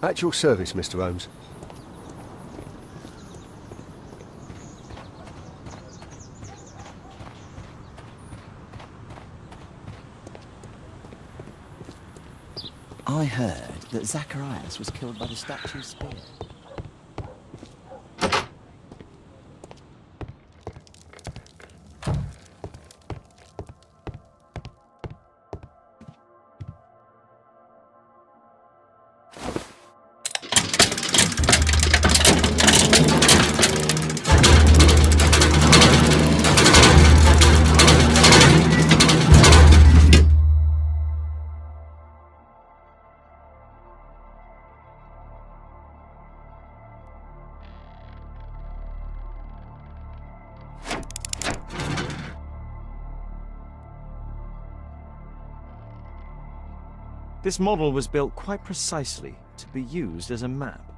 At your service, Mr. Holmes. I heard that Zacharias was killed by the statue's spear. This model was built quite precisely to be used as a map.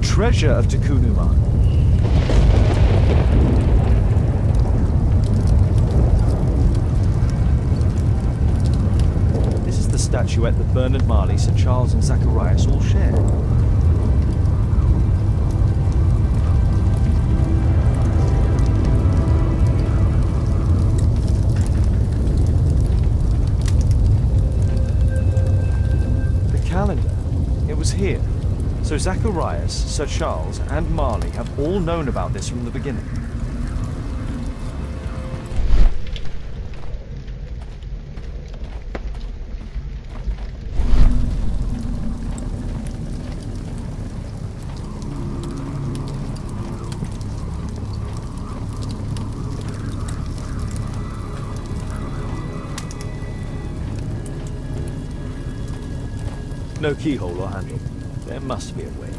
treasure of Takunuma. This is the statuette that Bernard Marley, Sir Charles and Zacharias all shared. Calendar. It was here. So Zacharias, Sir Charles, and Marley have all known about this from the beginning. No keyhole or handle. There must be a way.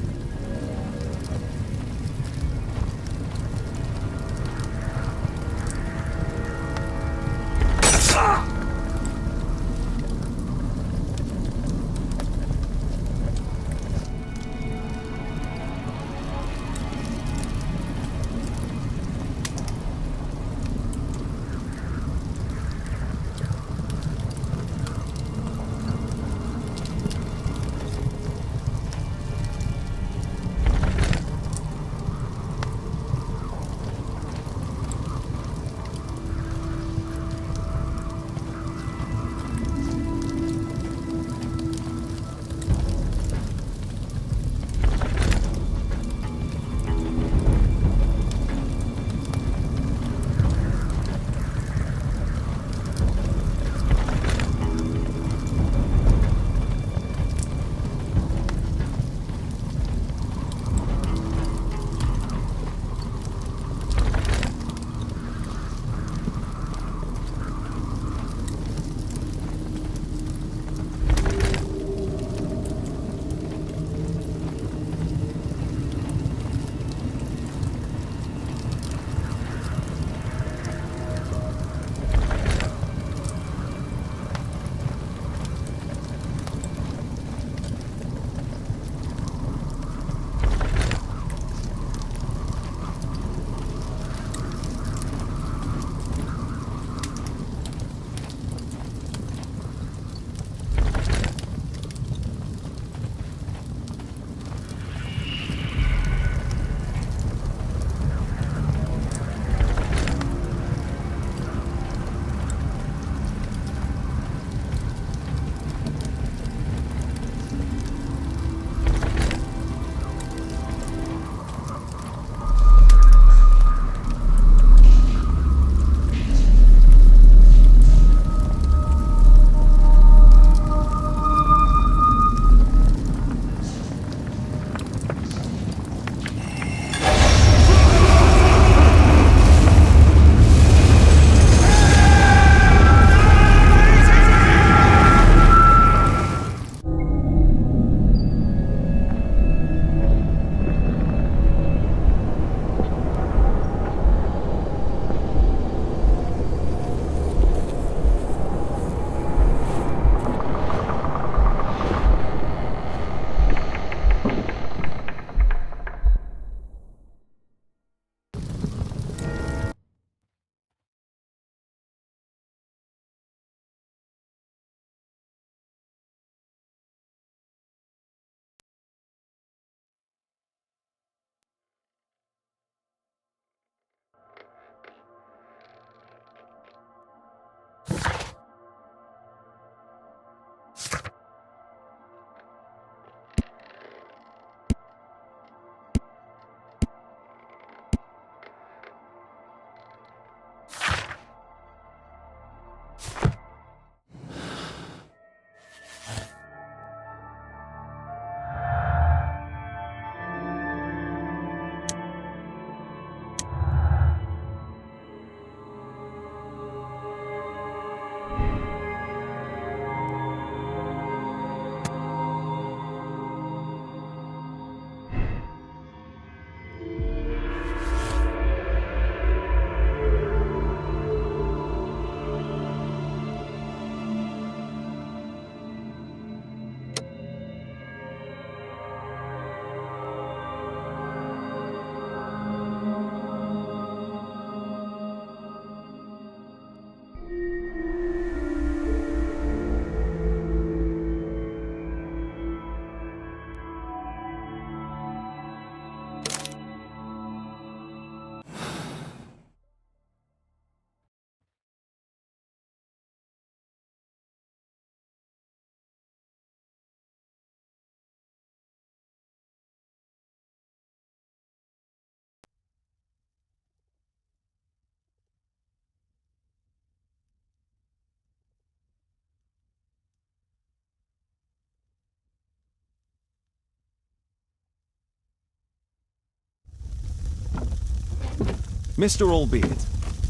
Mr. Allbeard.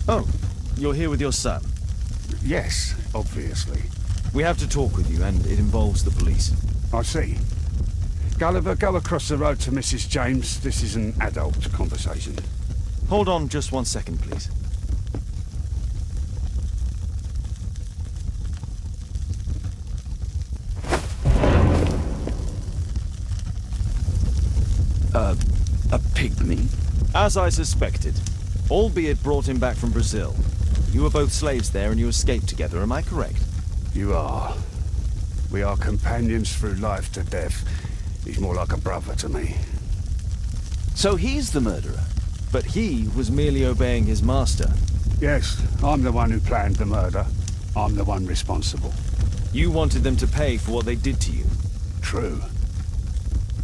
Oh, you're here with your son. Yes, obviously. We have to talk with you, and it involves the police. I see. Gulliver, go across the road to Mrs. James. This is an adult conversation. Hold on just 1 second, please. A pygmy? As I suspected. Allbeard brought him back from Brazil. You were both slaves there and you escaped together, am I correct? You are. We are companions through life to death. He's more like a brother to me. So he's the murderer? But he was merely obeying his master. Yes, I'm the one who planned the murder. I'm the one responsible. You wanted them to pay for what they did to you. True.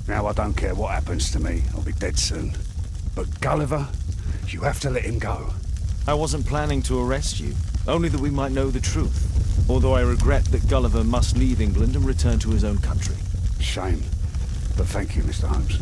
Now I don't care what happens to me. I'll be dead soon. But Gulliver, you have to let him go. I wasn't planning to arrest you, only that we might know the truth. Although I regret that Gulliver must leave England and return to his own country. Shame. But thank you, Mr. Holmes.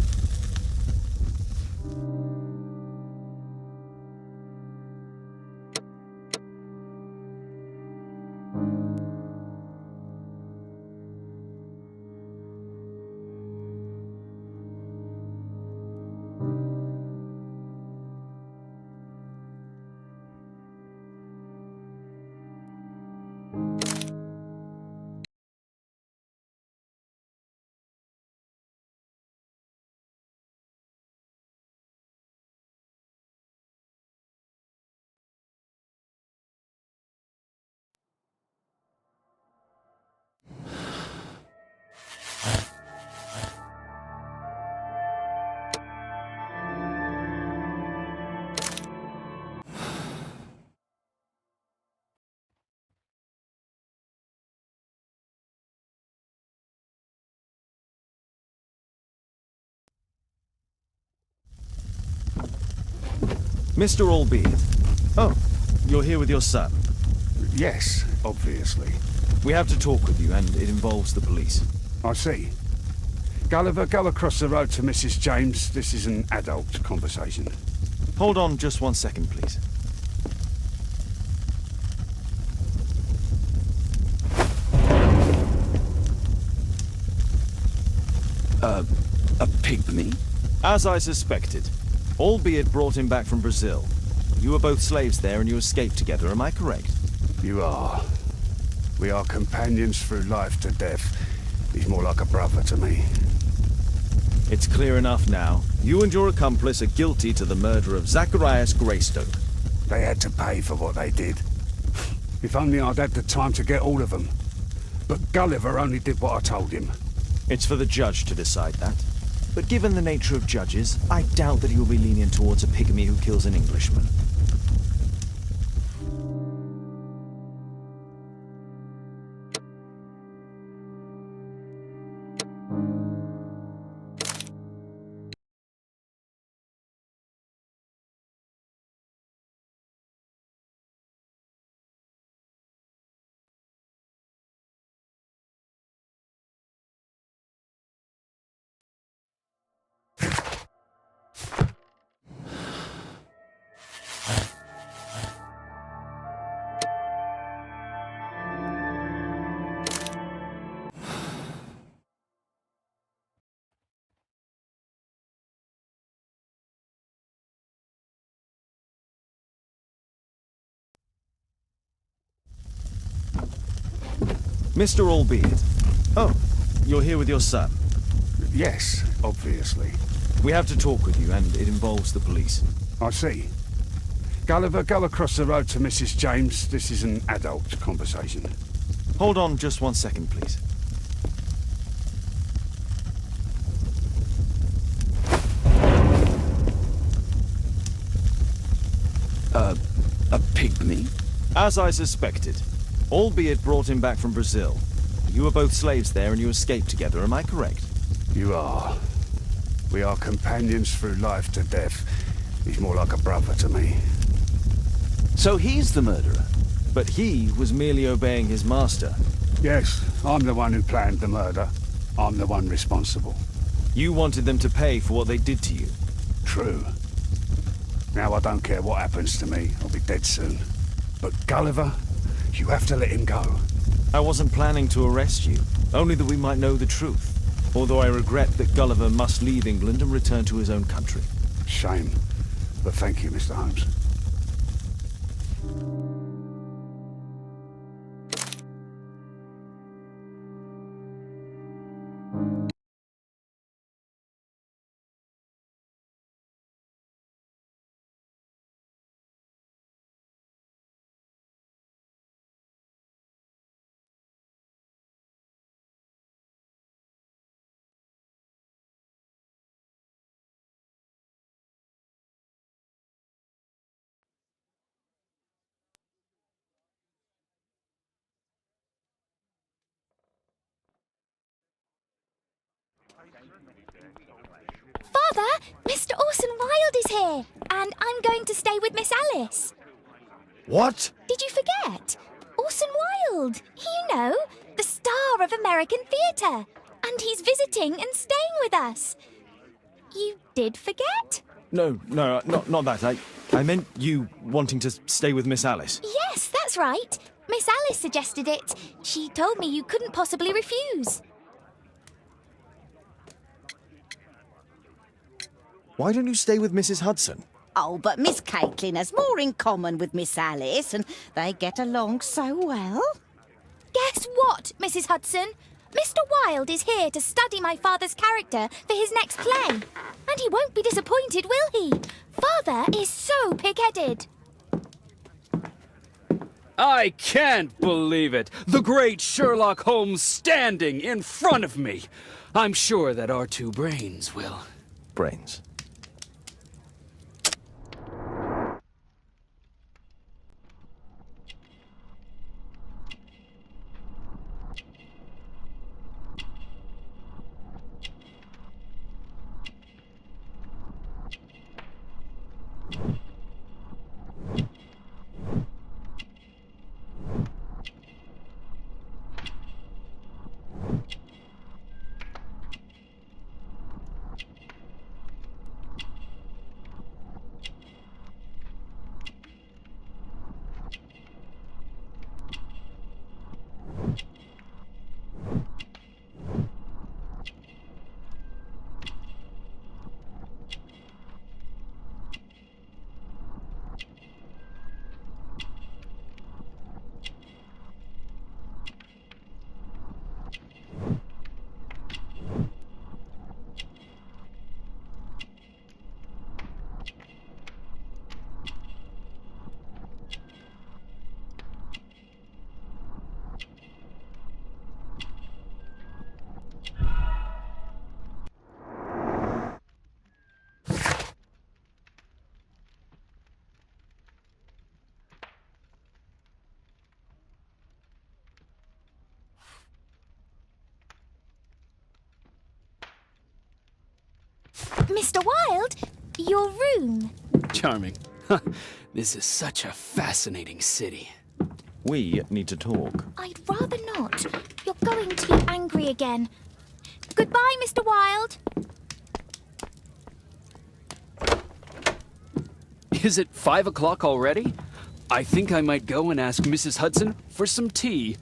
Mr. Allbeard. Oh, you're here with your son. Yes, obviously. We have to talk with you, and it involves the police. I see. Gulliver, go across the road to Mrs. James. This is an adult conversation. Hold on just 1 second, please. A pygmy? As I suspected. Allbeard brought him back from Brazil. You were both slaves there and you escaped together, am I correct? You are. We are companions through life to death. He's more like a brother to me. It's clear enough now. You and your accomplice are guilty to the murder of Zacharias Greystoke. They had to pay for what they did. If only I'd had the time to get all of them. But Gulliver only did what I told him. It's for the judge to decide that. But given the nature of judges, I doubt that he will be lenient towards a pygmy who kills an Englishman. Mr. Allbeard. Oh, you're here with your son. Yes, obviously. We have to talk with you, and it involves the police. I see. Gulliver, go across the road to Mrs. James. This is an adult conversation. Hold on just 1 second, please. A pygmy? As I suspected. Allbeard brought him back from Brazil. You were both slaves there and you escaped together, am I correct? You are. We are companions through life to death. He's more like a brother to me. So he's the murderer? But he was merely obeying his master. Yes, I'm the one who planned the murder. I'm the one responsible. You wanted them to pay for what they did to you. True. Now I don't care what happens to me. I'll be dead soon. But Gulliver, you have to let him go. I wasn't planning to arrest you, only that we might know the truth. Although I regret that Gulliver must leave England and return to his own country. Shame. But thank you, Mr. Holmes. Father, Mr. Orson Wilde is here, and I'm going to stay with Miss Alice. What? Did you forget? Orson Wilde, you know, the star of American theatre. And he's visiting and staying with us. You did forget? No, not that. I meant you wanting to stay with Miss Alice. Yes, that's right. Miss Alice suggested it. She told me you couldn't possibly refuse. Why don't you stay with Mrs. Hudson? Oh, but Miss Caitlin has more in common with Miss Alice, and they get along so well. Guess what, Mrs. Hudson? Mr. Wilde is here to study my father's character for his next play. And he won't be disappointed, will he? Father is so pig-headed. I can't believe it! The great Sherlock Holmes standing in front of me! I'm sure that our two brains will... Brains. Mr. Wilde, your room. Charming. This is such a fascinating city. We need to talk. I'd rather not. You're going to be angry again. Goodbye, Mr. Wilde. Is it 5 o'clock already? I think I might go and ask Mrs. Hudson for some tea.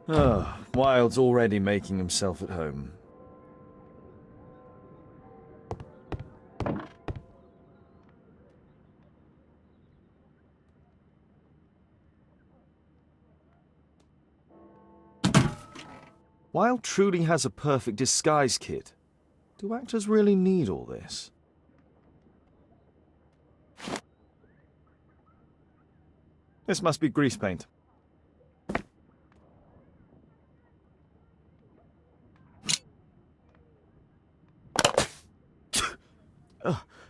Oh, Wilde's already making himself at home. Wilde truly has a perfect disguise kit. Do actors really need all this? This must be grease paint.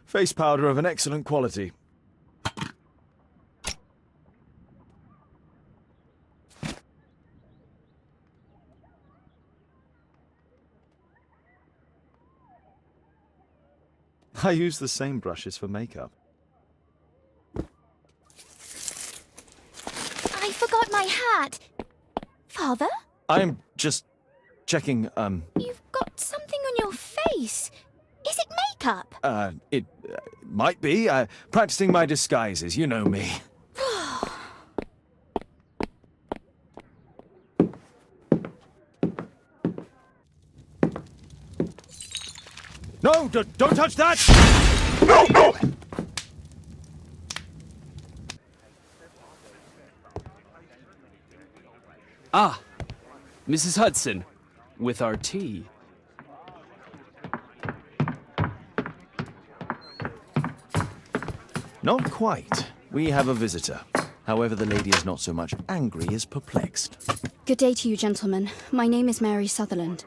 Face powder of an excellent quality. I use the same brushes for makeup. I forgot my hat. Father? I'm just checking, You've got something on your face. Is it makeup? It might be. Practicing my disguises, you know me. No, don't touch that! No, no! Ah, Mrs. Hudson, with our tea. Not quite. We have a visitor. However, the lady is not so much angry as perplexed. Good day to you, gentlemen. My name is Mary Sutherland.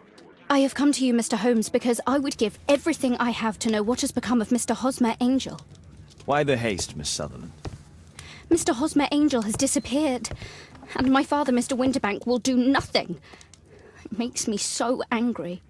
I have come to you, Mr. Holmes, because I would give everything I have to know what has become of Mr. Hosmer Angel. Why the haste, Miss Sutherland? Mr. Hosmer Angel has disappeared, and my father, Mr. Winterbank, will do nothing. It makes me so angry.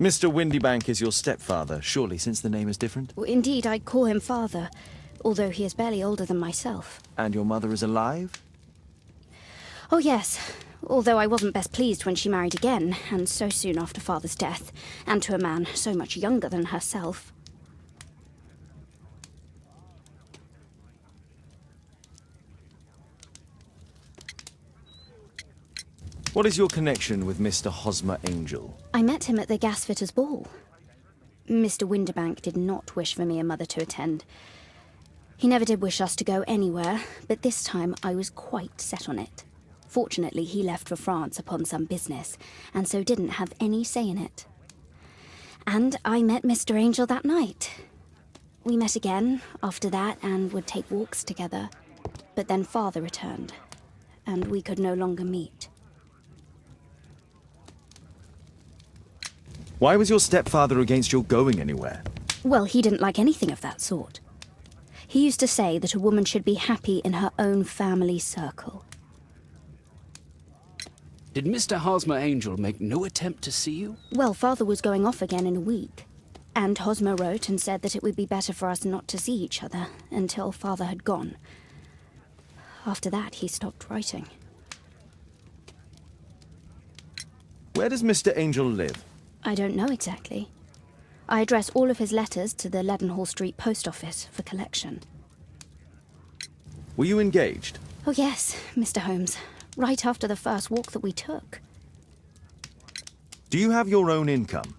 Mr. Windybank is your stepfather, surely, since the name is different? Well, indeed, I call him father, although he is barely older than myself. And your mother is alive? Oh, yes, although I wasn't best pleased when she married again, and so soon after father's death, and to a man so much younger than herself. What is your connection with Mr. Hosmer Angel? I met him at the gasfitter's ball. Mr. Winterbank did not wish for me and Mother to attend. He never did wish us to go anywhere, but this time I was quite set on it. Fortunately, he left for France upon some business, and so didn't have any say in it. And I met Mr. Angel that night. We met again after that and would take walks together. But then Father returned, and we could no longer meet. Why was your stepfather against your going anywhere? Well, he didn't like anything of that sort. He used to say that a woman should be happy in her own family circle. Did Mr. Hosmer Angel make no attempt to see you? Well, Father was going off again in a week. And Hosmer wrote and said that it would be better for us not to see each other until Father had gone. After that, he stopped writing. Where does Mr. Angel live? I don't know exactly. I address all of his letters to the Leadenhall Street post office for collection. Were you engaged? Oh yes, Mr. Holmes. Right after the first walk that we took. Do you have your own income?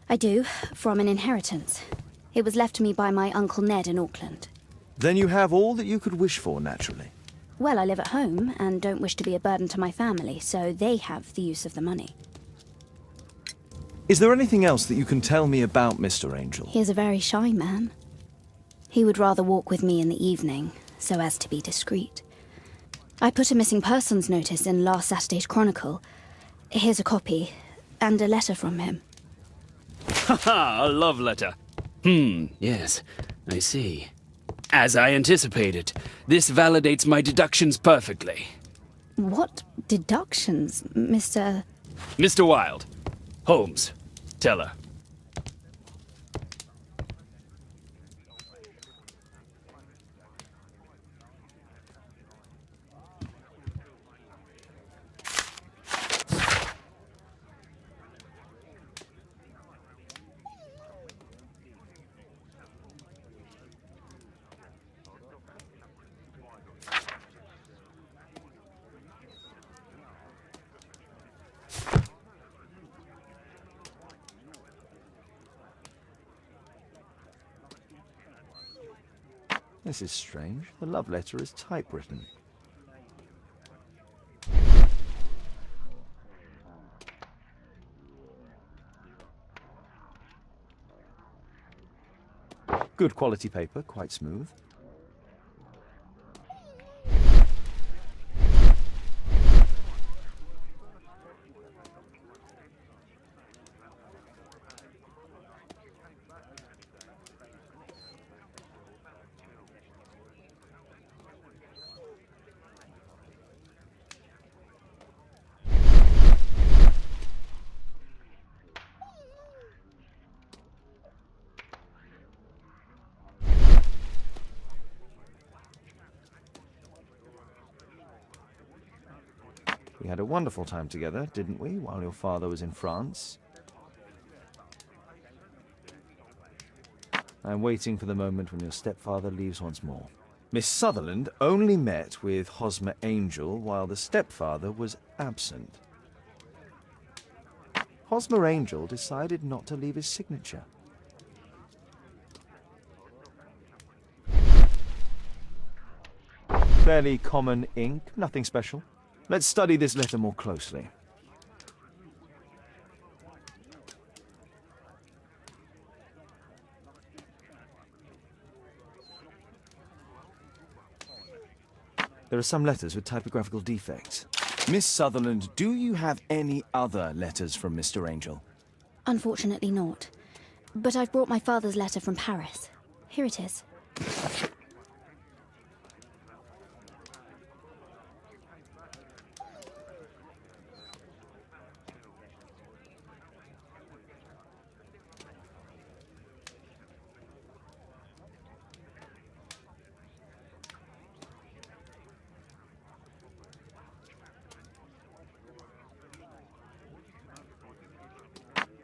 I do, from an inheritance. It was left to me by my Uncle Ned in Auckland. Then you have all that you could wish for, naturally. Well, I live at home and don't wish to be a burden to my family, so they have the use of the money. Is there anything else that you can tell me about Mr. Angel? He is a very shy man. He would rather walk with me in the evening, so as to be discreet. I put a missing persons notice in last Saturday's Chronicle. Here's a copy, and a letter from him. Haha, a love letter. Yes, I see. As I anticipated, this validates my deductions perfectly. What deductions, Mr. Mr. Wilde. Holmes, tell her. This is strange. The love letter is typewritten. Good quality paper, quite smooth. We had a wonderful time together, didn't we, while your father was in France? I'm waiting for the moment when your stepfather leaves once more. Miss Sutherland only met with Hosmer Angel while the stepfather was absent. Hosmer Angel decided not to leave his signature. Fairly common ink, nothing special. Let's study this letter more closely. There are some letters with typographical defects. Miss Sutherland, do you have any other letters from Mr. Angel? Unfortunately not. But I've brought my father's letter from Paris. Here it is.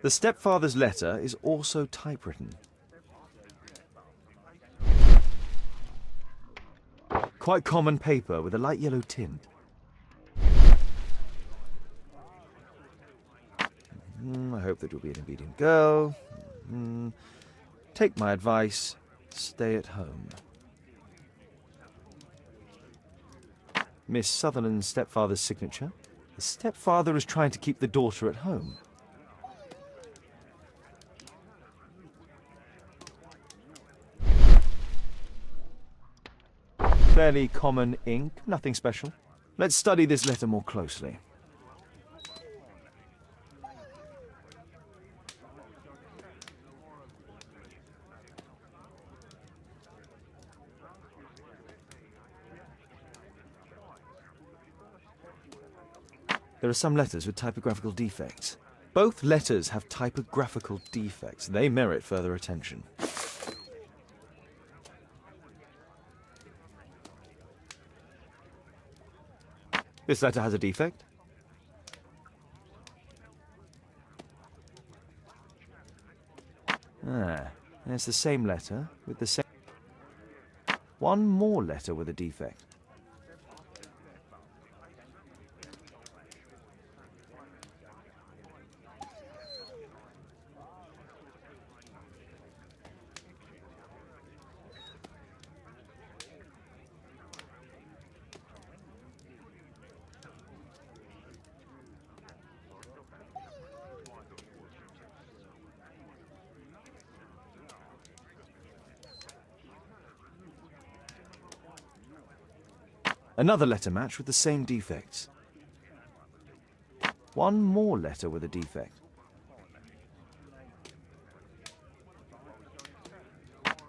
The stepfather's letter is also typewritten. Quite common paper with a light yellow tint. I hope that you'll be an obedient girl. Take my advice, stay at home. Miss Sutherland's stepfather's signature. The stepfather is trying to keep the daughter at home. Fairly common ink, nothing special. Let's study this letter more closely. There are some letters with typographical defects. Both letters have typographical defects. They merit further attention. This letter has a defect. It's the same letter with the same... One more letter with a defect. Another letter match with the same defects. One more letter with a defect.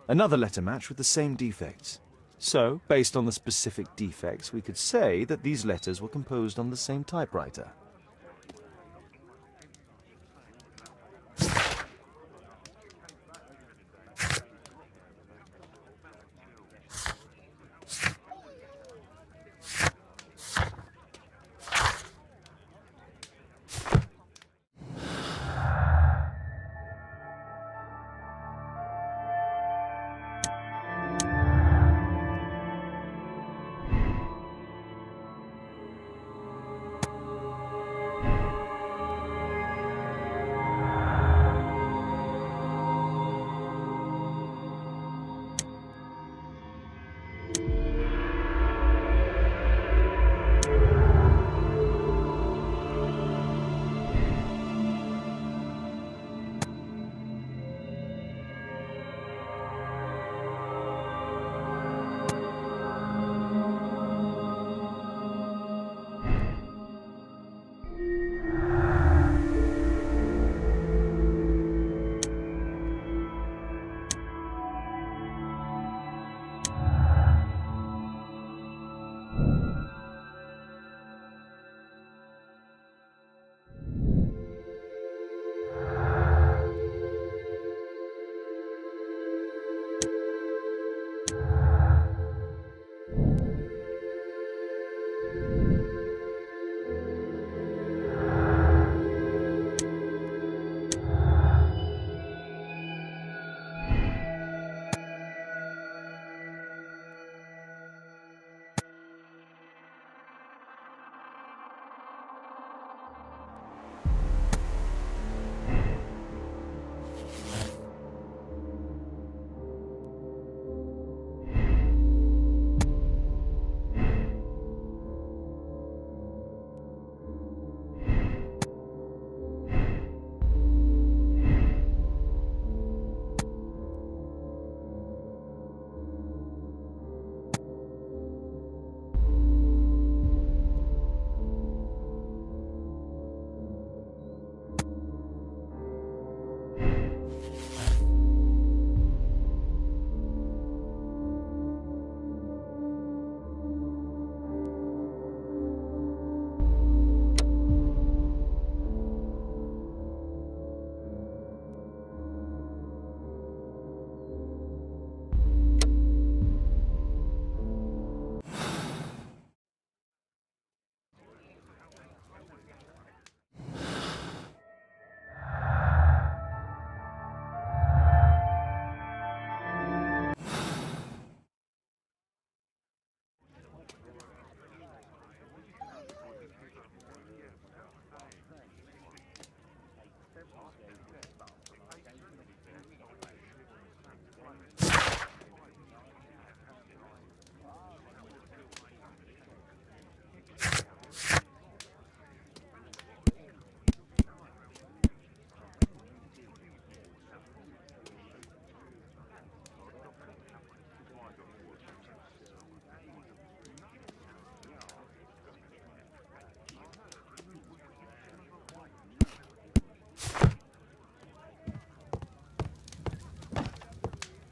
Another letter match with the same defects. So, based on the specific defects, we could say that these letters were composed on the same typewriter.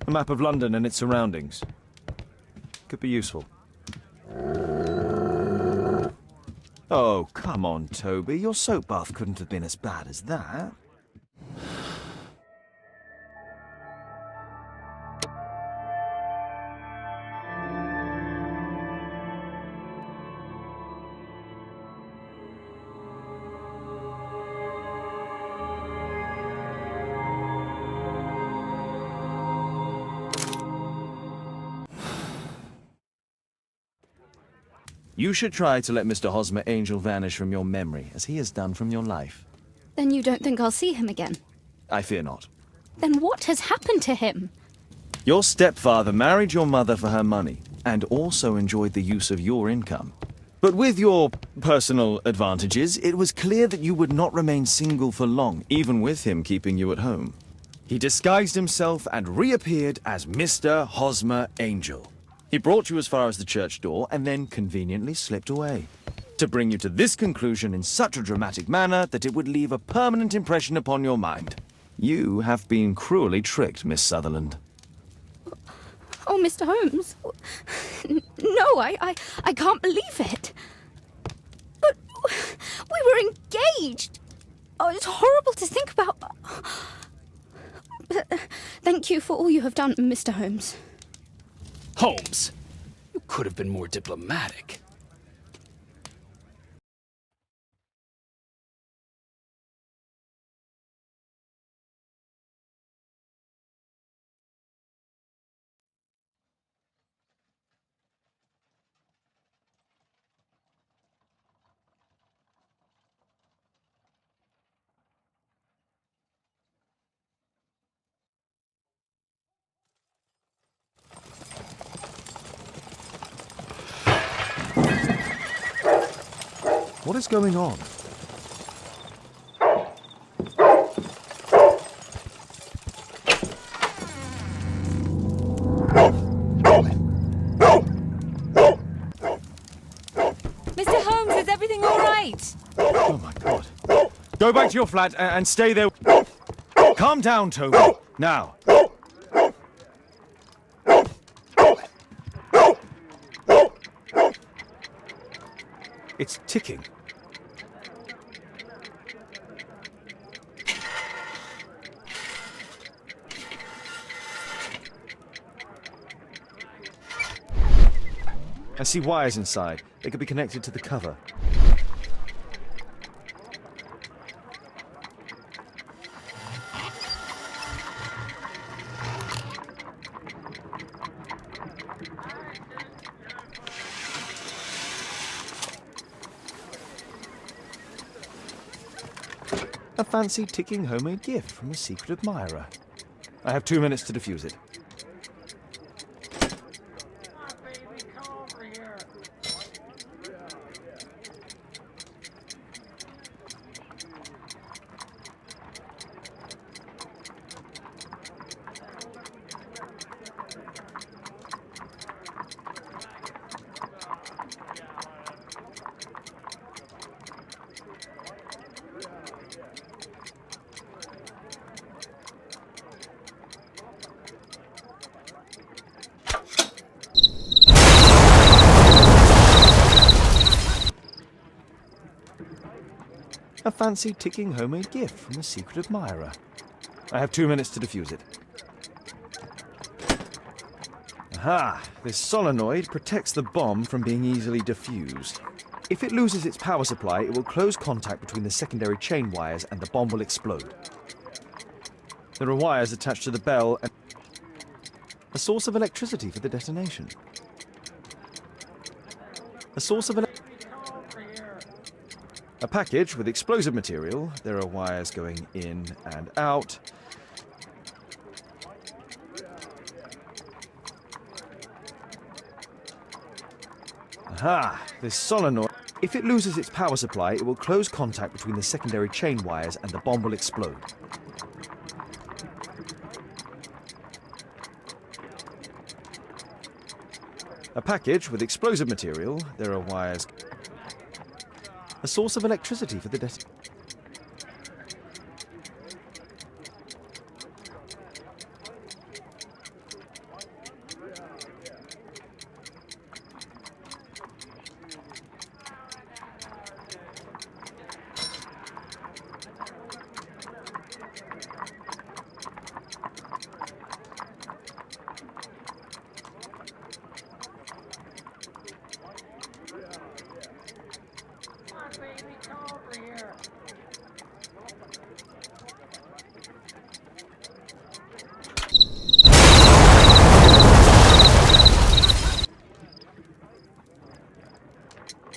A map of London and its surroundings. Could be useful. Oh, come on, Toby. Your soap bath couldn't have been as bad as that. You should try to let Mr. Hosmer Angel vanish from your memory, as he has done from your life. Then you don't think I'll see him again? I fear not. Then what has happened to him? Your stepfather married your mother for her money, and also enjoyed the use of your income. But with your personal advantages, it was clear that you would not remain single for long, even with him keeping you at home. He disguised himself and reappeared as Mr. Hosmer Angel. He brought you as far as the church door and then conveniently slipped away. To bring you to this conclusion in such a dramatic manner that it would leave a permanent impression upon your mind. You have been cruelly tricked, Miss Sutherland. Oh, Mr. Holmes. No, I can't believe it. But we were engaged. Oh, it's horrible to think about. But thank you for all you have done, Mr. Holmes. Holmes, you could have been more diplomatic. What is going on? Mr. Holmes, is everything all right? Oh my god. Go back to your flat and stay there. Calm down, Toby. Now. It's ticking. I see wires inside. They could be connected to the cover. A fancy ticking homemade gift from a secret admirer. I have 2 minutes to defuse it. A fancy ticking homemade gift from a secret admirer. I have 2 minutes to defuse it. Aha! This solenoid protects the bomb from being easily diffused. If it loses its power supply, it will close contact between the secondary chain wires and the bomb will explode. There are wires attached to the bell and a source of electricity for the detonation. A source of a package with explosive material. There are wires going in and out. Aha! This solenoid. If it loses its power supply, it will close contact between the secondary chain wires and the bomb will explode. A package with explosive material. There are wires. A source of electricity for the detonation.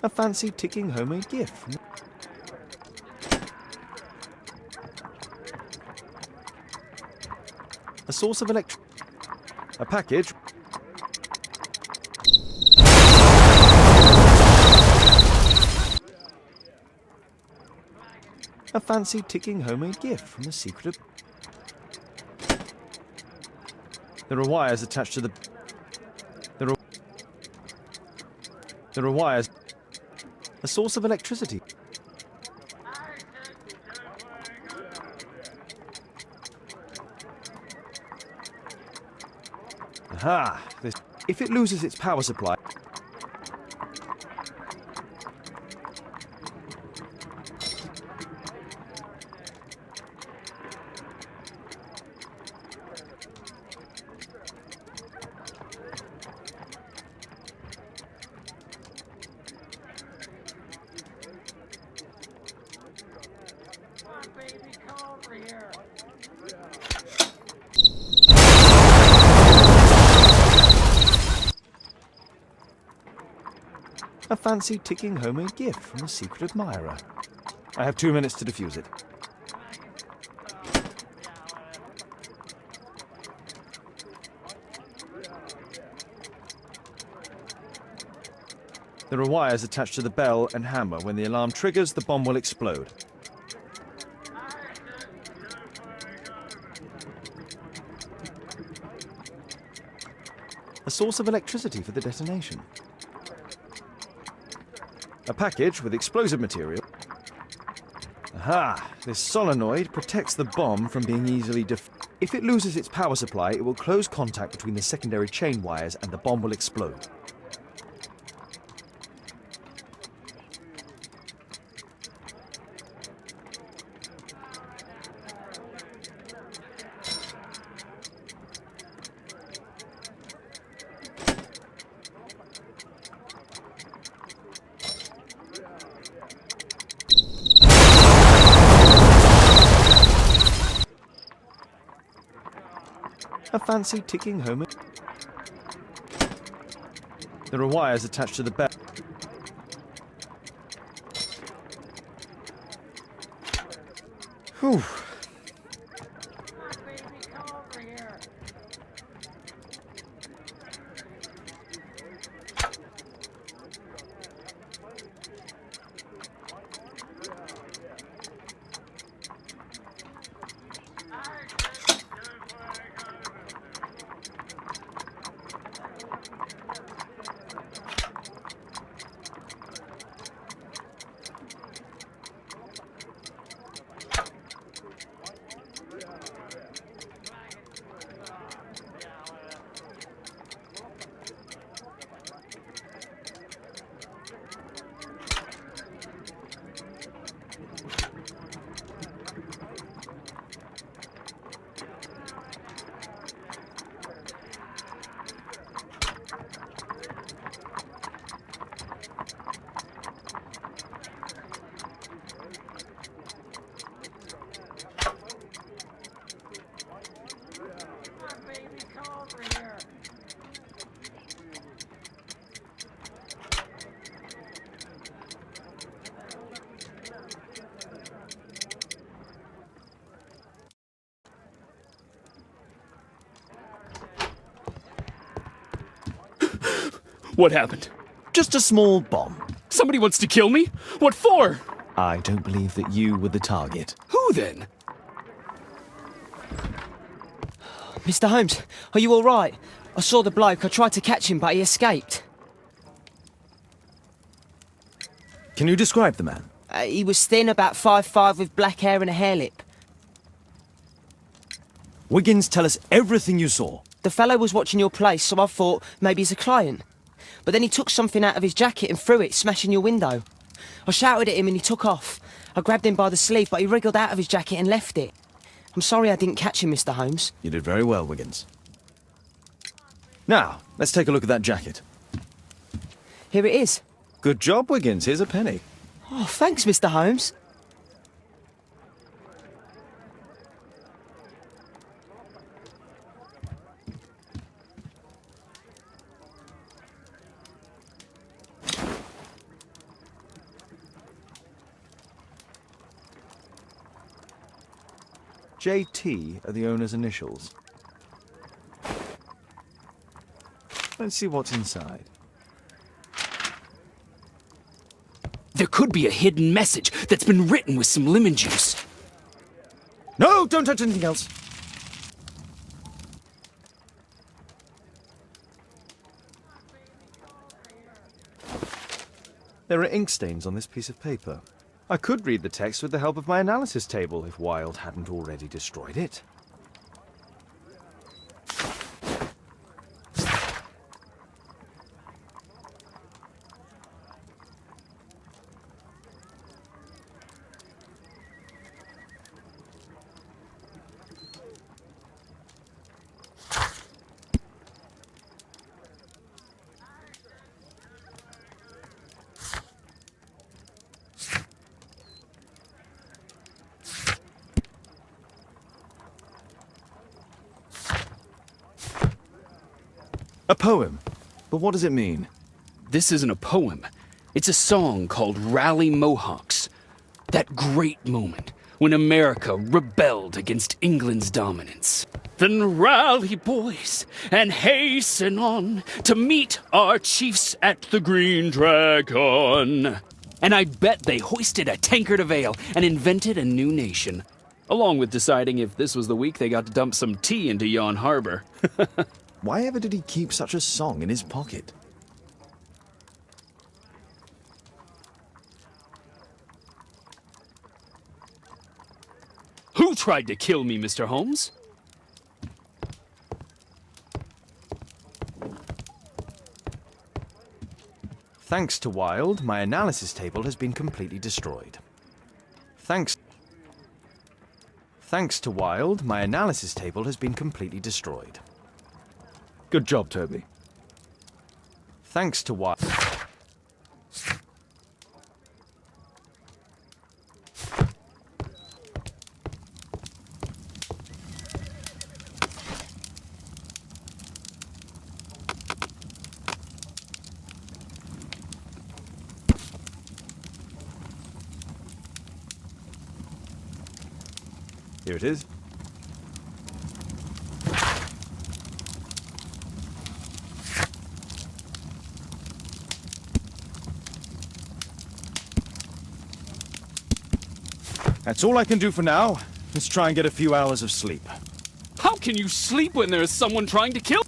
A fancy ticking homemade gift from a source of a package. A fancy ticking homemade gift from a secret. There are wires attached to the. There are. There are wires. A source of electricity. Aha! If it loses its power supply... A fancy ticking homemade gift from a secret admirer. I have 2 minutes to defuse it. There are wires attached to the bell and hammer. When the alarm triggers, the bomb will explode. A source of electricity for the detonation. A package with explosive material. Aha! This solenoid protects the bomb from being easily If it loses its power supply, it will close contact between the secondary chain wires and the bomb will explode. A fancy ticking home. There are wires attached to the bell. Whew. What happened? Just a small bomb. Somebody wants to kill me? What for? I don't believe that you were the target. Who then? Mr. Holmes, are you all right? I saw the bloke. I tried to catch him, but he escaped. Can you describe the man? He was thin, about 5'5", with black hair and a hair lip. Wiggins, tell us everything you saw. The fellow was watching your place, so I thought maybe he's a client. But then he took something out of his jacket and threw it, smashing your window. I shouted at him and he took off. I grabbed him by the sleeve, but he wriggled out of his jacket and left it. I'm sorry I didn't catch him, Mr. Holmes. You did very well, Wiggins. Now, let's take a look at that jacket. Here it is. Good job, Wiggins. Here's a penny. Oh, thanks, Mr. Holmes. JT are the owner's initials. Let's see what's inside. There could be a hidden message that's been written with some lemon juice. No, don't touch anything else. There are ink stains on this piece of paper. I could read the text with the help of my analysis table if Wilde hadn't already destroyed it. A poem? But what does it mean? This isn't a poem. It's a song called Rally Mohawks. That great moment when America rebelled against England's dominance. Then rally, boys, and hasten on to meet our chiefs at the Green Dragon. And I bet they hoisted a tankard of ale and invented a new nation. Along with deciding if this was the week they got to dump some tea into Yon Harbor. Why ever did he keep such a song in his pocket? Who tried to kill me, Mr. Holmes? Thanks to Wilde, my analysis table has been completely destroyed. Thanks to Wilde, my analysis table has been completely destroyed. Good job, Toby. Thanks to Wilde. Here it is. That's all I can do for now. Let's try and get a few hours of sleep. How can you sleep when there is someone trying to kill?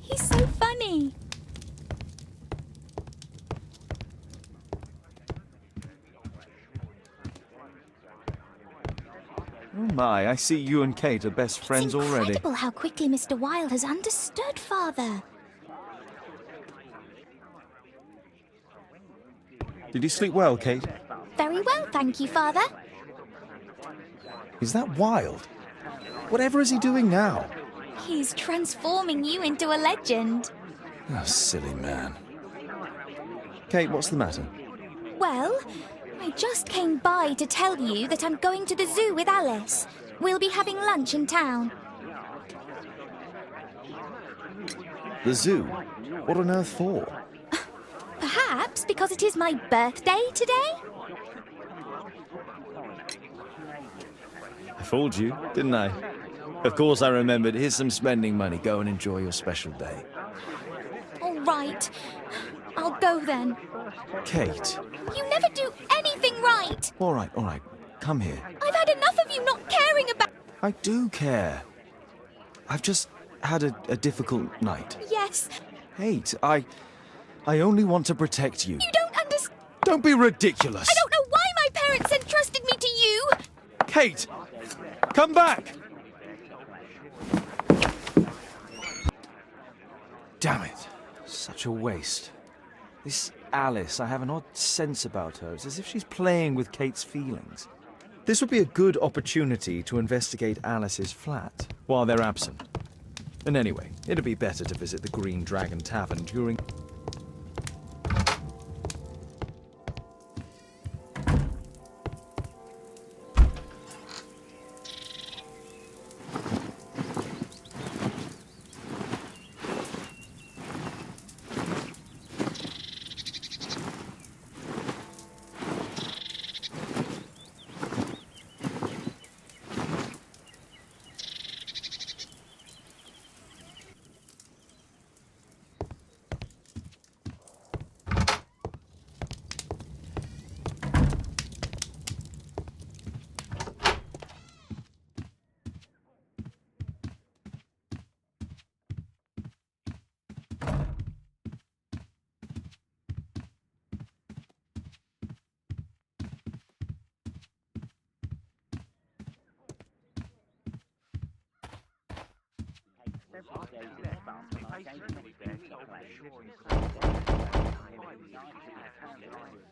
He's so funny. Oh my, I see you and Kate are best friends It's already. incredible how quickly Mr. Wilde has understood Father. Did you sleep well, Kate? Very well, thank you, Father. Is that Wilde? Whatever is he doing now? He's transforming you into a legend. Oh, silly man. Kate, what's the matter? Well, I just came by to tell you that I'm going to the zoo with Alice. We'll be having lunch in town. The zoo? What on earth for? Perhaps because it is my birthday today? I fooled you, didn't I? Of course I remembered. Here's some spending money. Go and enjoy your special day. All right. I'll go then. Kate. You never do anything right. All right. Come here. I've had enough of you not caring about... I do care. I've just had a difficult night. Yes. Kate, I only want to protect you. You don't understand. Don't be ridiculous. I don't know why my parents entrusted me to you. Kate! Come back! Damn it. Such a waste. This Alice, I have an odd sense about her. It's as if she's playing with Kate's feelings. This would be a good opportunity to investigate Alice's flat while they're absent. And anyway, it'd be better to visit the Green Dragon Tavern during...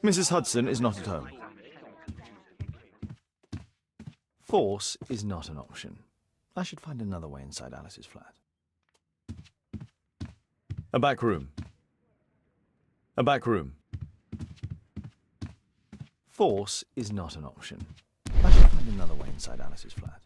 Mrs. Hudson is not at home. Force is not an option. I should find another way inside Alice's flat. A back room. A back room. Force is not an option. I should find another way inside Alice's flat.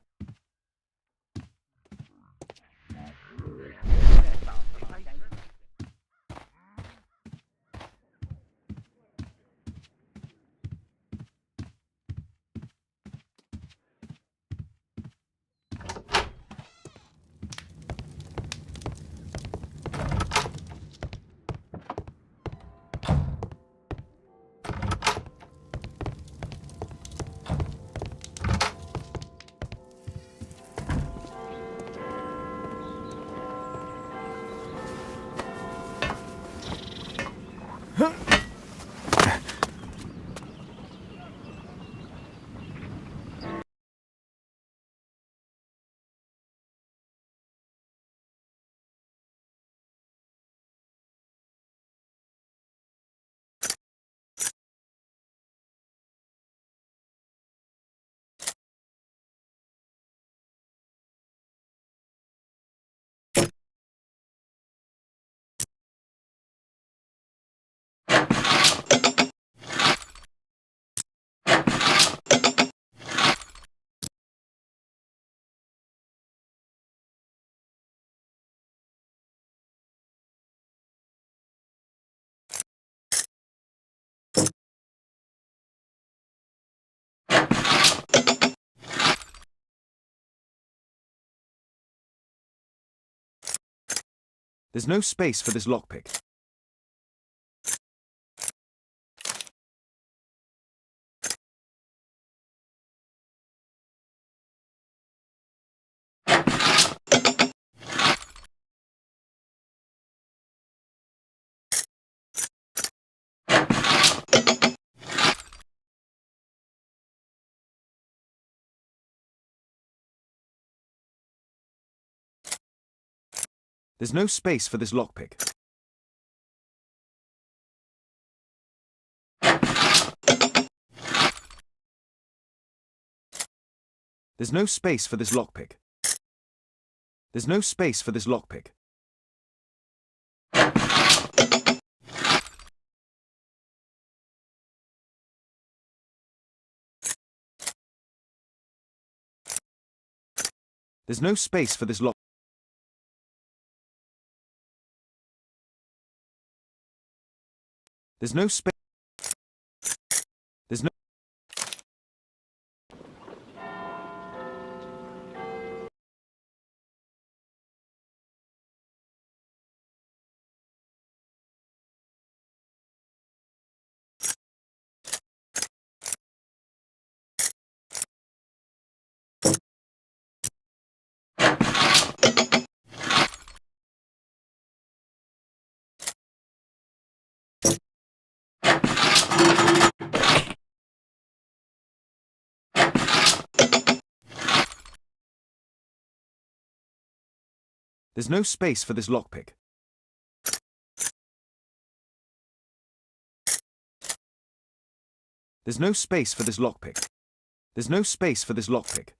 There's no space for this lockpick. There's no space for this lockpick. There's no space for this lockpick. There's no space for this lockpick. There's no space for this lock. There's no space. There's no. There's no space for this lockpick. There's no space for this lockpick. There's no space for this lockpick.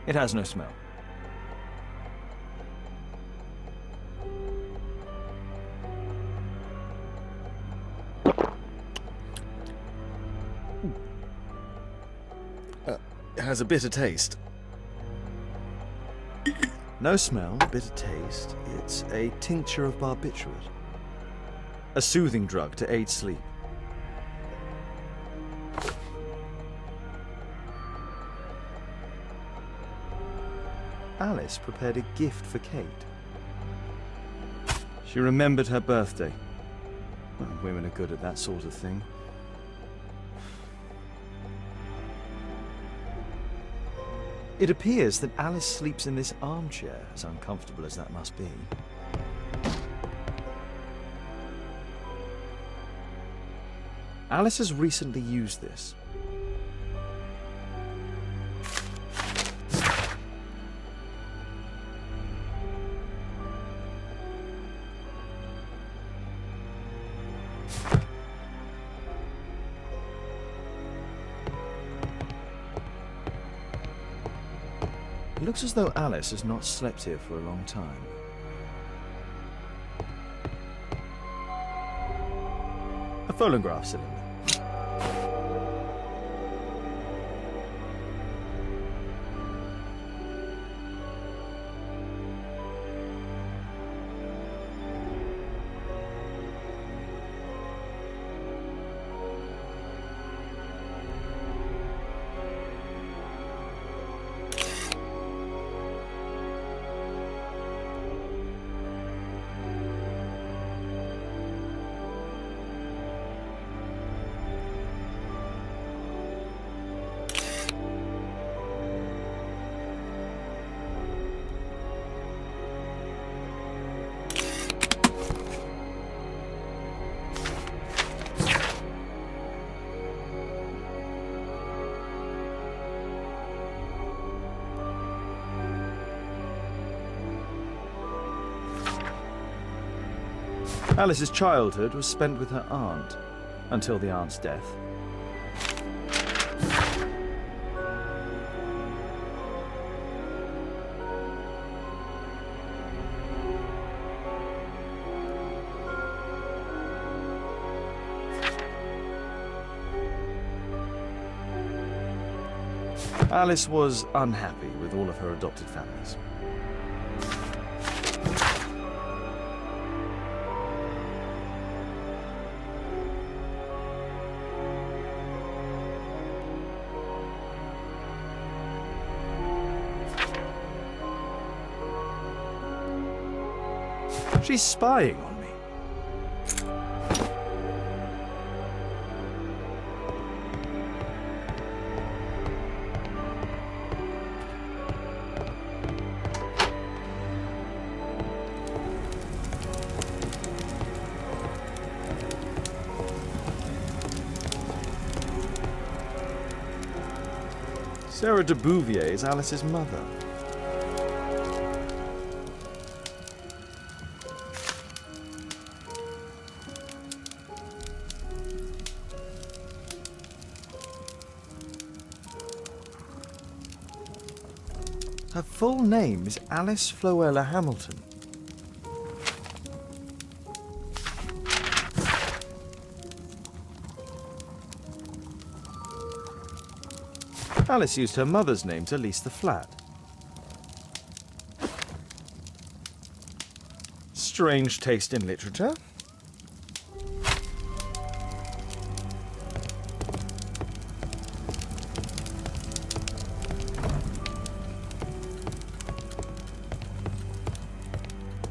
It has no smell. It has a bitter taste. No smell, bitter taste. It's a tincture of barbiturate. A soothing drug to aid sleep. Alice prepared a gift for Kate. She remembered her birthday. Well, women are good at that sort of thing. It appears that Alice sleeps in this armchair, as uncomfortable as that must be. Alice has recently used this. It looks as though Alice has not slept here for a long time. A phonograph cylinder. Alice's childhood was spent with her aunt, until the aunt's death. Alice was unhappy with all of her adopted families. She's spying on me. Sarah de Bouvier is Alice's mother. Her full name is Alice Floella Hamilton. Alice used her mother's name to lease the flat. Strange taste in literature.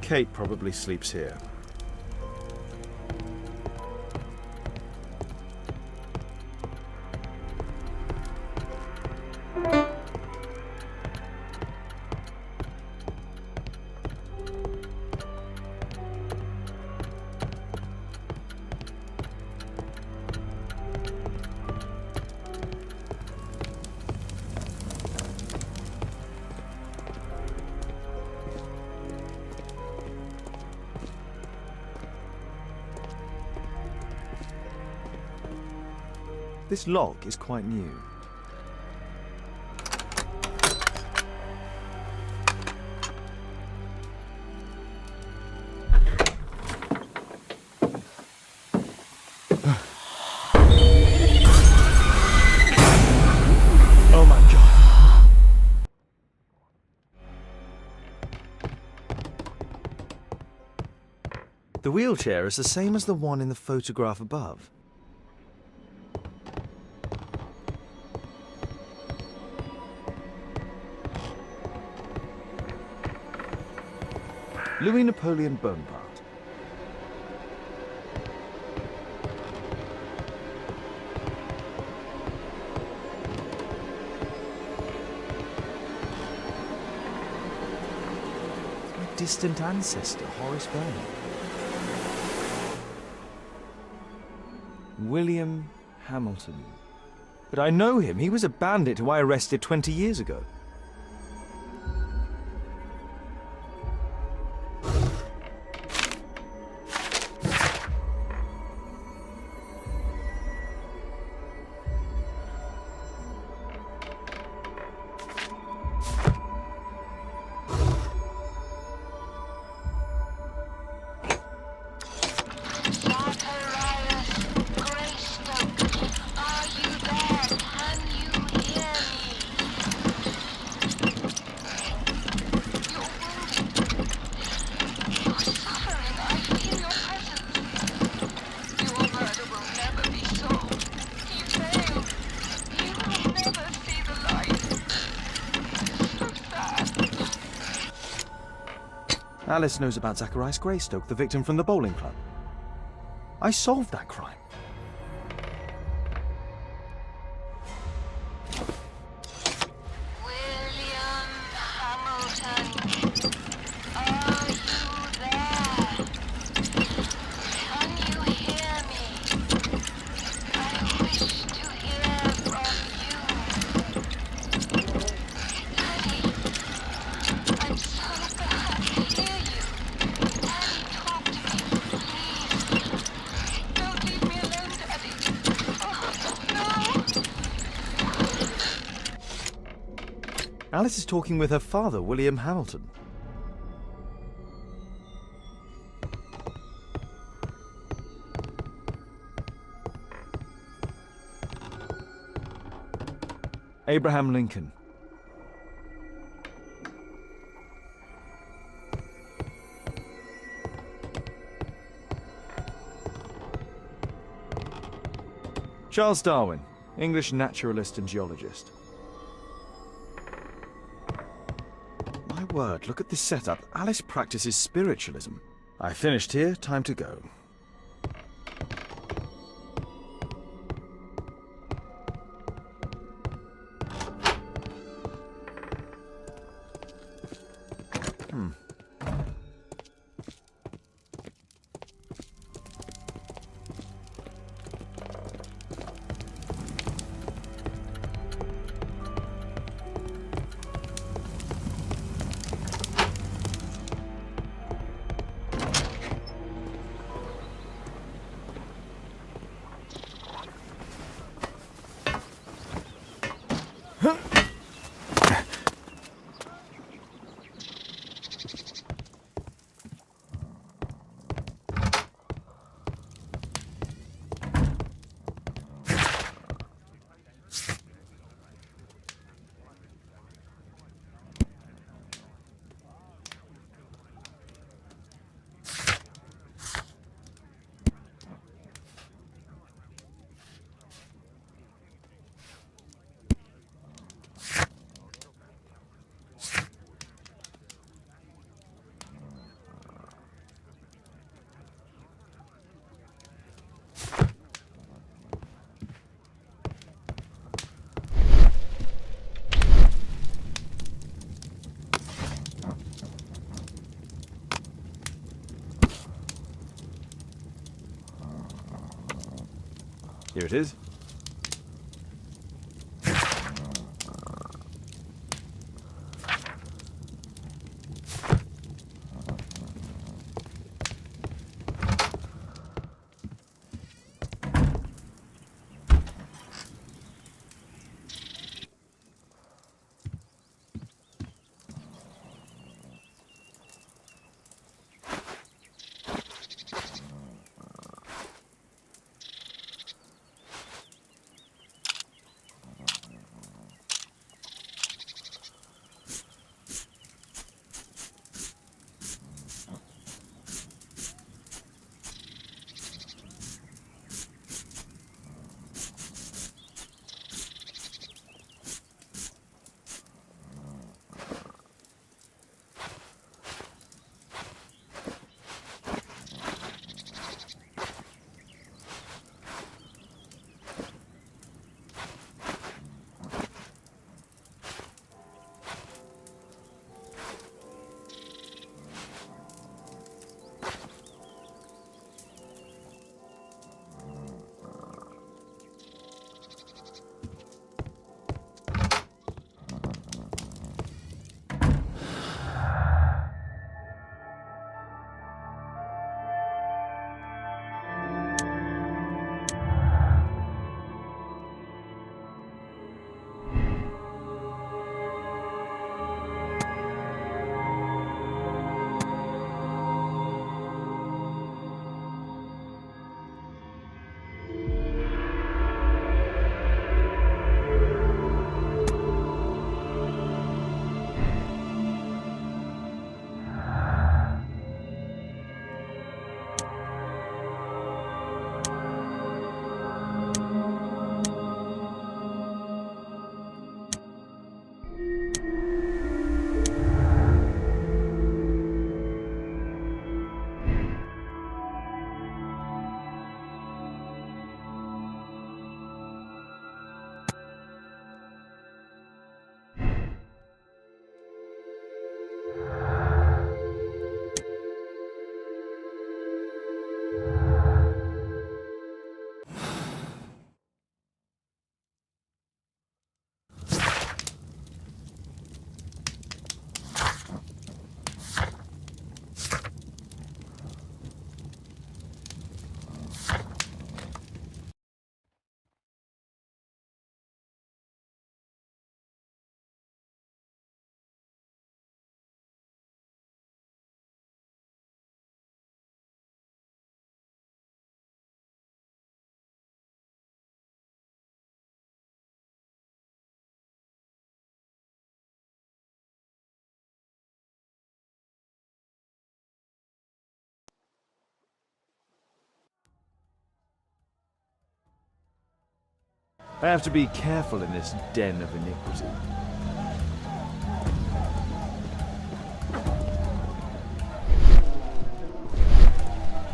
Kate probably sleeps here. This log is quite new. Oh my god. The wheelchair is the same as the one in the photograph above. Louis Napoleon Bonaparte. My distant ancestor, Horace Vernon. William Hamilton. But I know him. He was a bandit who I arrested 20 years ago. Alice knows about Zacharias Greystoke, the victim from the bowling club. I solved that crime. William Hamilton, are you there? Can you hear me? I wish to hear from you. Daddy, I'm so glad to hear you. Daddy, talk to me, please. Don't leave me alone, Daddy. Oh, no. Alice is talking with her father, William Hamilton. Abraham Lincoln. Charles Darwin, English naturalist and geologist. My word, look at this setup. Alice practices spiritualism. I finished here, time to go. Here it is. I have to be careful in this den of iniquity.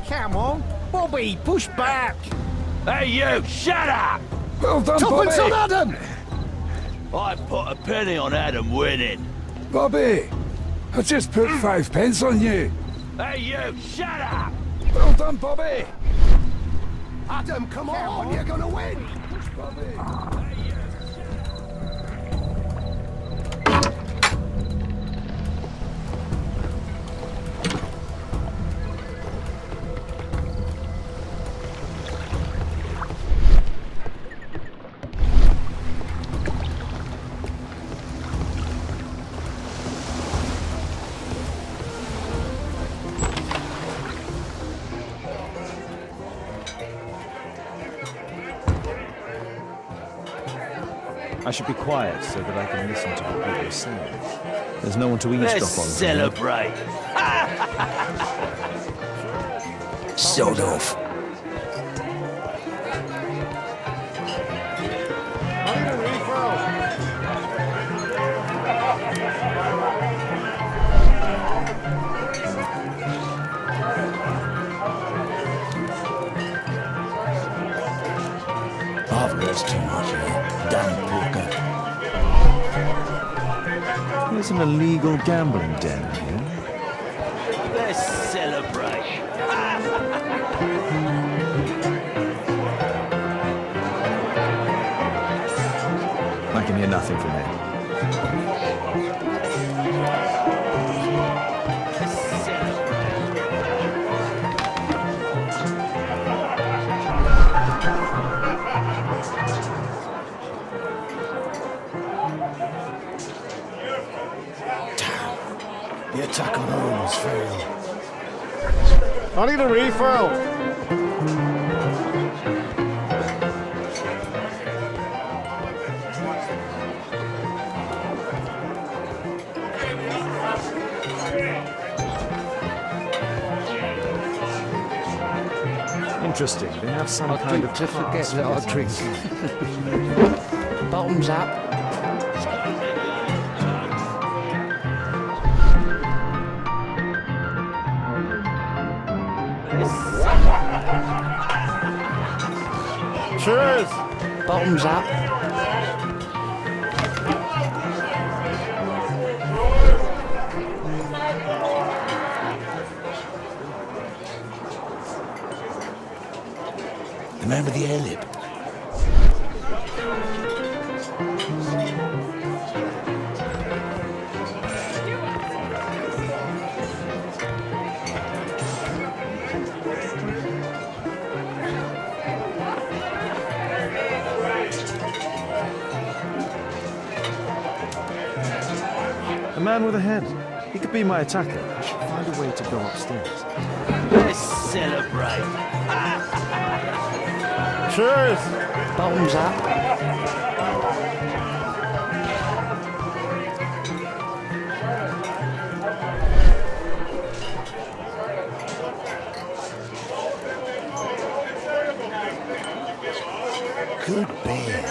Come on, Bobby, push back! Hey, you! Shut up! Well done, Bobby! on Adam! I put a penny on Adam winning. Bobby, I just put 5 pence on you. Hey, you! Shut up! Well done, Bobby! Adam, come on! You're gonna win! Push, Bobby! I should be quiet so that I can listen to what people are saying. There's no one to eavesdrop Let's on. celebrate! Sod off. I've lost too much here. Damn poker. There's an illegal gambling den here. Let's celebrate! I can hear nothing from here. Let's celebrate! The attack on Holmes failed. I need a refill! Interesting. They have some kind of to forget pass that I for drink. business. Bottoms up. Cheers! Bottoms up. Remember the air-lip? A man with a head. He could be my attacker. I should find a way to go upstairs. Let's celebrate! Cheers! Bottoms up. Good beer.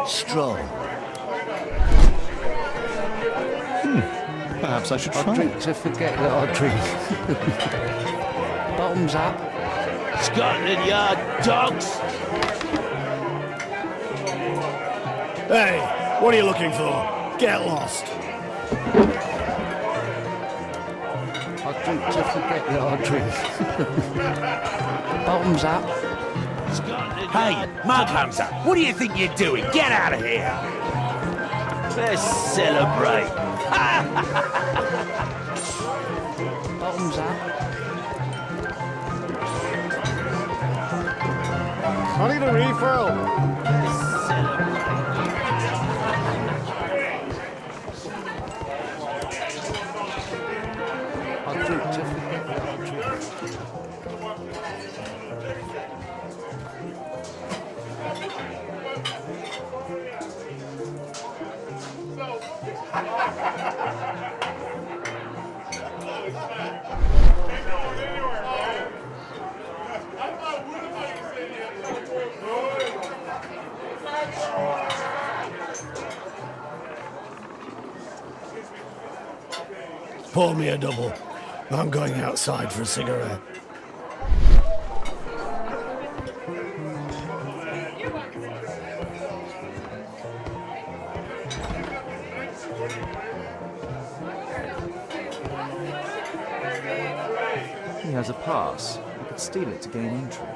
Strong. Perhaps I should try. I drink to forget that I drink. Bottoms up. Scotland Yard dogs! Hey, what are you looking for? Get lost. I drink to forget that I drink. Bottoms up. Scotland Hey, Yard Mug dogs. Hunter, what do you think you're doing? Get out of here! Let's celebrate! Bottoms up. I need a refill! Let's celebrate! I drink to forget that I drink. Pour me a double. I'm going outside for a cigarette. He has a pass. I could steal it to gain entry.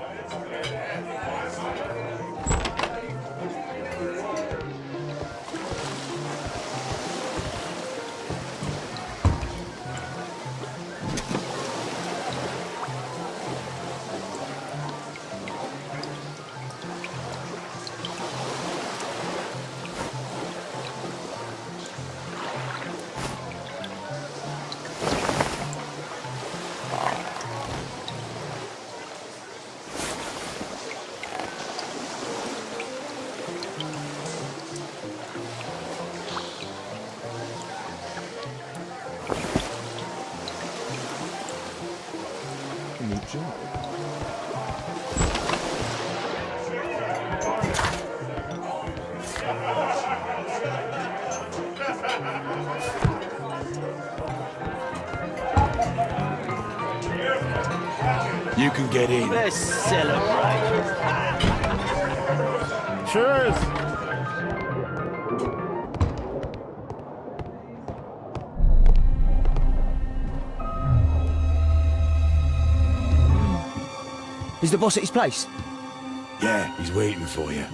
You can get in. Let's celebrate. Cheers! Is the boss at his place? Yeah, he's waiting for you.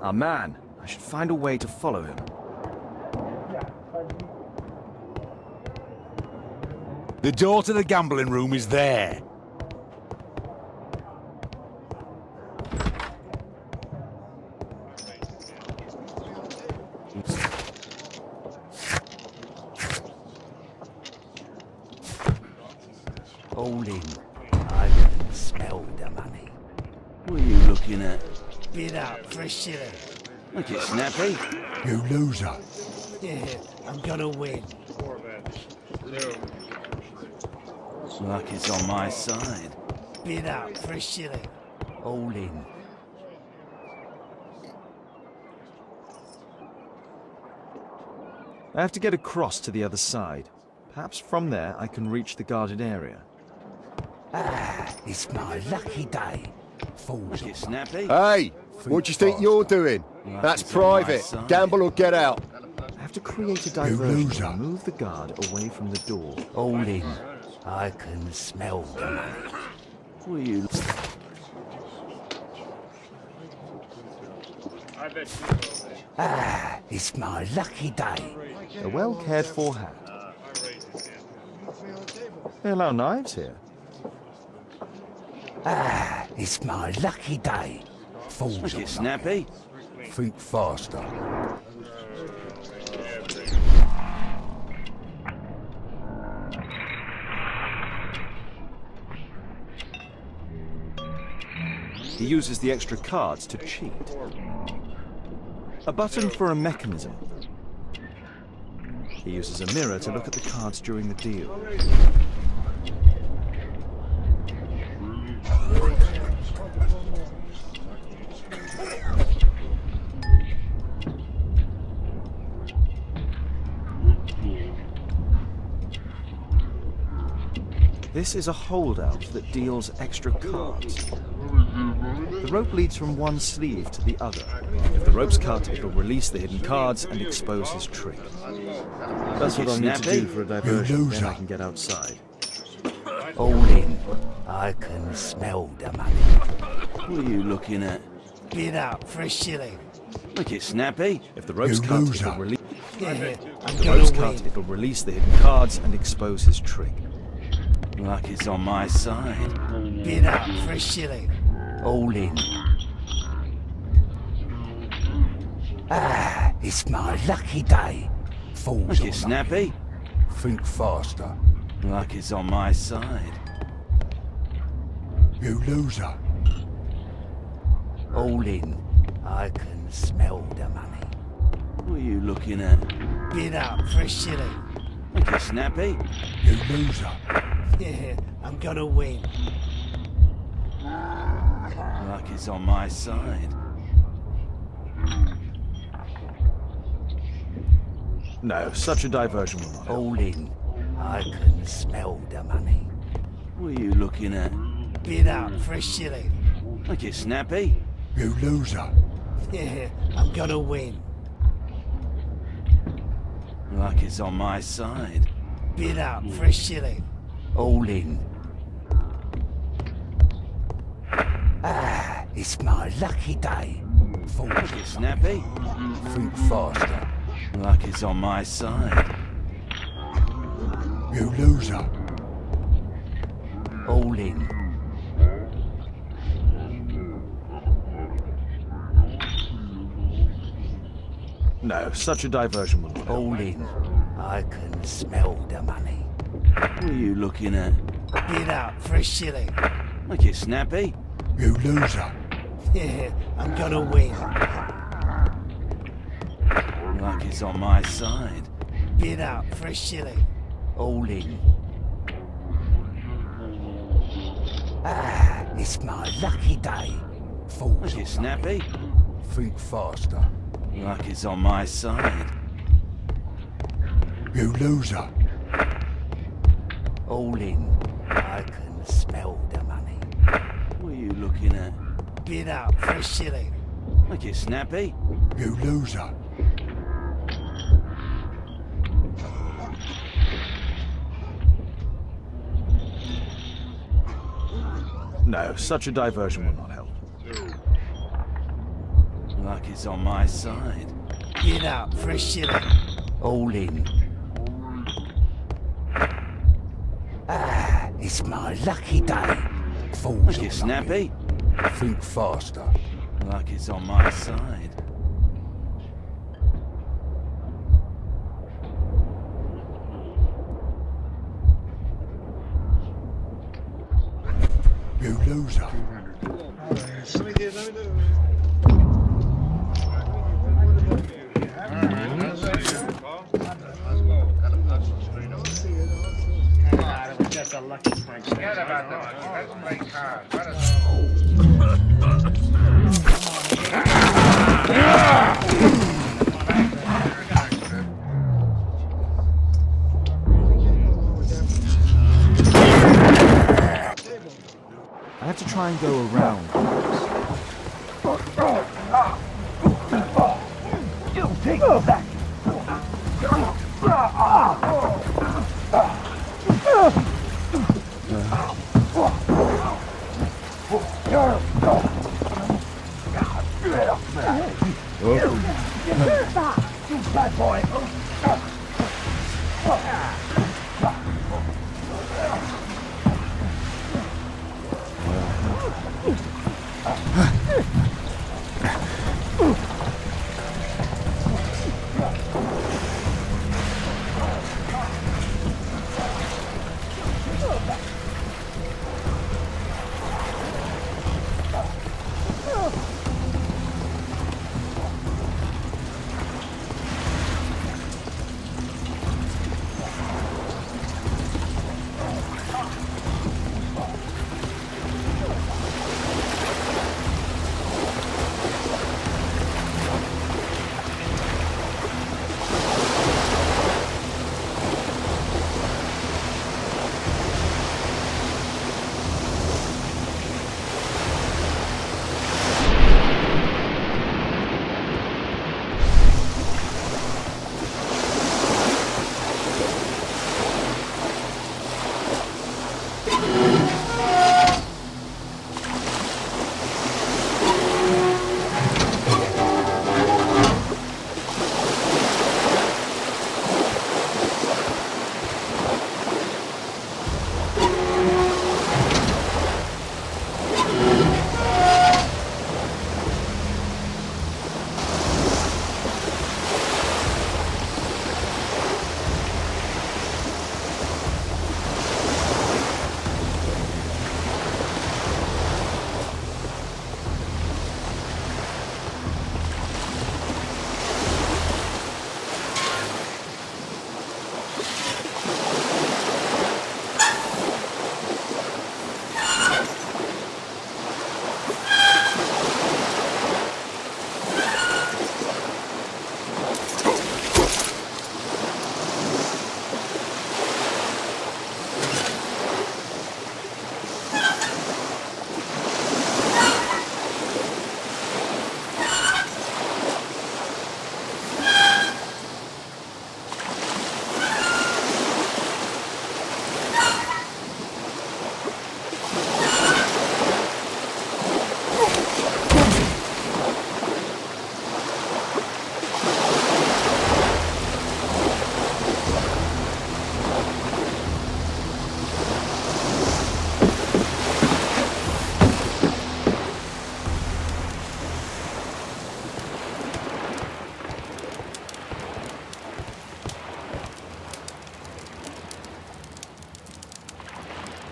Our man. I should find a way to follow him. The door to the gambling room is there. Hold in. I can smell the money. What are you looking at? Bid up for a shilling. Look it, Snappy. You loser. Yeah, I'm gonna win. Luck is on my side. Bid up for a shilling. All in. I have to get across to the other side. Perhaps from there I can reach the guarded area. Ah, it's my lucky day. Fools get snappy. Hey, what do you think you're doing? That's private. Gamble or get out. I have to create a diversion and move the guard away from the door. All in. I can smell the money. Will you? Ah, it's my lucky day. A well cared for hat. They allow knives here. Ah, it's my lucky day. Fools get snappy. Think faster. He uses the extra cards to cheat. A button for a mechanism. He uses a mirror to look at the cards during the deal. This is a holdout that deals extra cards. The rope leads from one sleeve to the other. If the rope's cut, it'll release the hidden cards and expose his trick. That's what I'll need to do for a diversion, then I can get outside. All in. I can smell the money. What are you looking at? Bid up for a shilling. Look it, Snappy. If the rope's cut, it'll release... Yeah, I'm If the gonna rope's win. cut, it'll release the hidden cards and expose his trick. Luck is on my side. Bid up for a shilling. All in. Ah, it's my lucky day. Fools get snappy. Think faster. Luck is on my side. You loser. All in. I can smell the money. What are you looking at? Bid up for a shilling. Look it, Snappy. You loser. Yeah, I'm gonna win. Luck is on my side. No, such a diversion will not help. All in. I can smell the money. What are you looking at? Bid out for a shilling. Make it snappy. You loser. Yeah, I'm gonna win. Like it's on my side. Bid out for a shilling. All in. Ah, it's my lucky day. Make it snappy. Think faster. Like it's on my side. You loser. All in. No, such a diversion will not help. All in. I can smell the money. What are you looking at? Bid out for a shilling. Make it snappy. You loser. Yeah, I'm gonna win. Like it's on my side. Bid out for a shilling. All in. Ah, it's my lucky day. Make it snappy. Think faster. Like it's on my side. You loser. All in. I can smell the money. What are you looking at? Bid out for a shilling. Make it snappy. You loser. No, such a diversion will not help. Like it's on my side. Bid out for a shilling. All in. Ah, it's my lucky day. Make it snappy. Think faster. Like it's on my side. You loser. Just a lucky French. Forget about the money. Let's play cards. Let us I have to try and go around. You take that. Bad boy.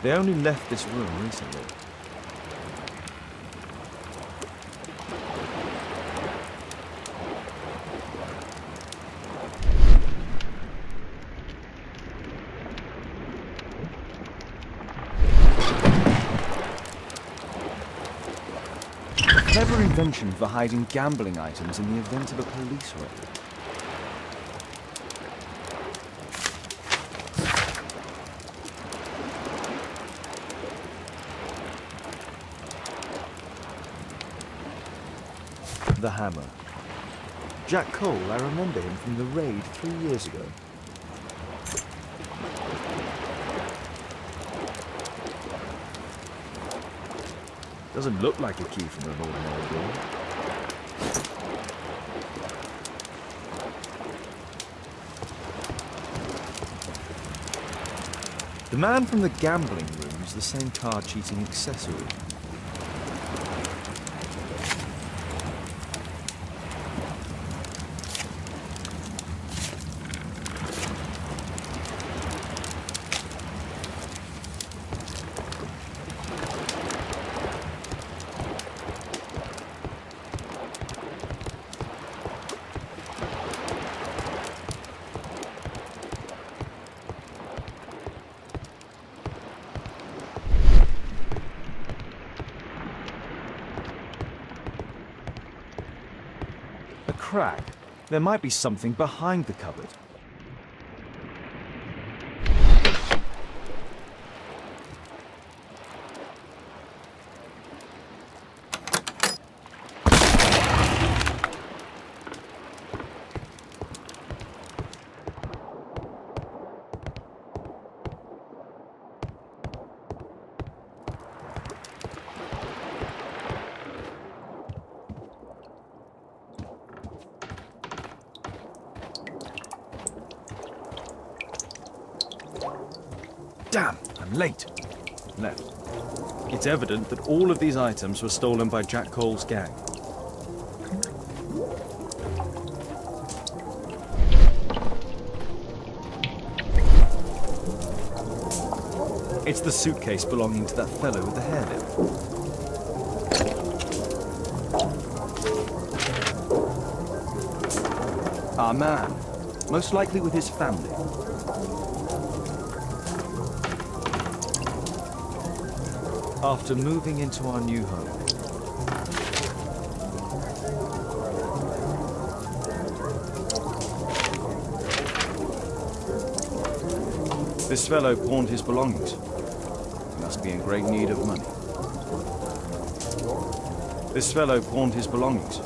They only left this room recently. Clever invention for hiding gambling items in the event of a police raid. The hammer. Jack Cole, I remember him from the raid 3 years ago. Doesn't look like a key from an ordinary door. The man from the gambling room is the same card cheating accessory. Crack. There might be something behind the cupboard. Damn, I'm late. Left. It's evident that all of these items were stolen by Jack Cole's gang. It's the suitcase belonging to that fellow with the hairnet. Our man, most likely with his family. After moving into our new home. This fellow pawned his belongings. He must be in great need of money. This fellow pawned his belongings.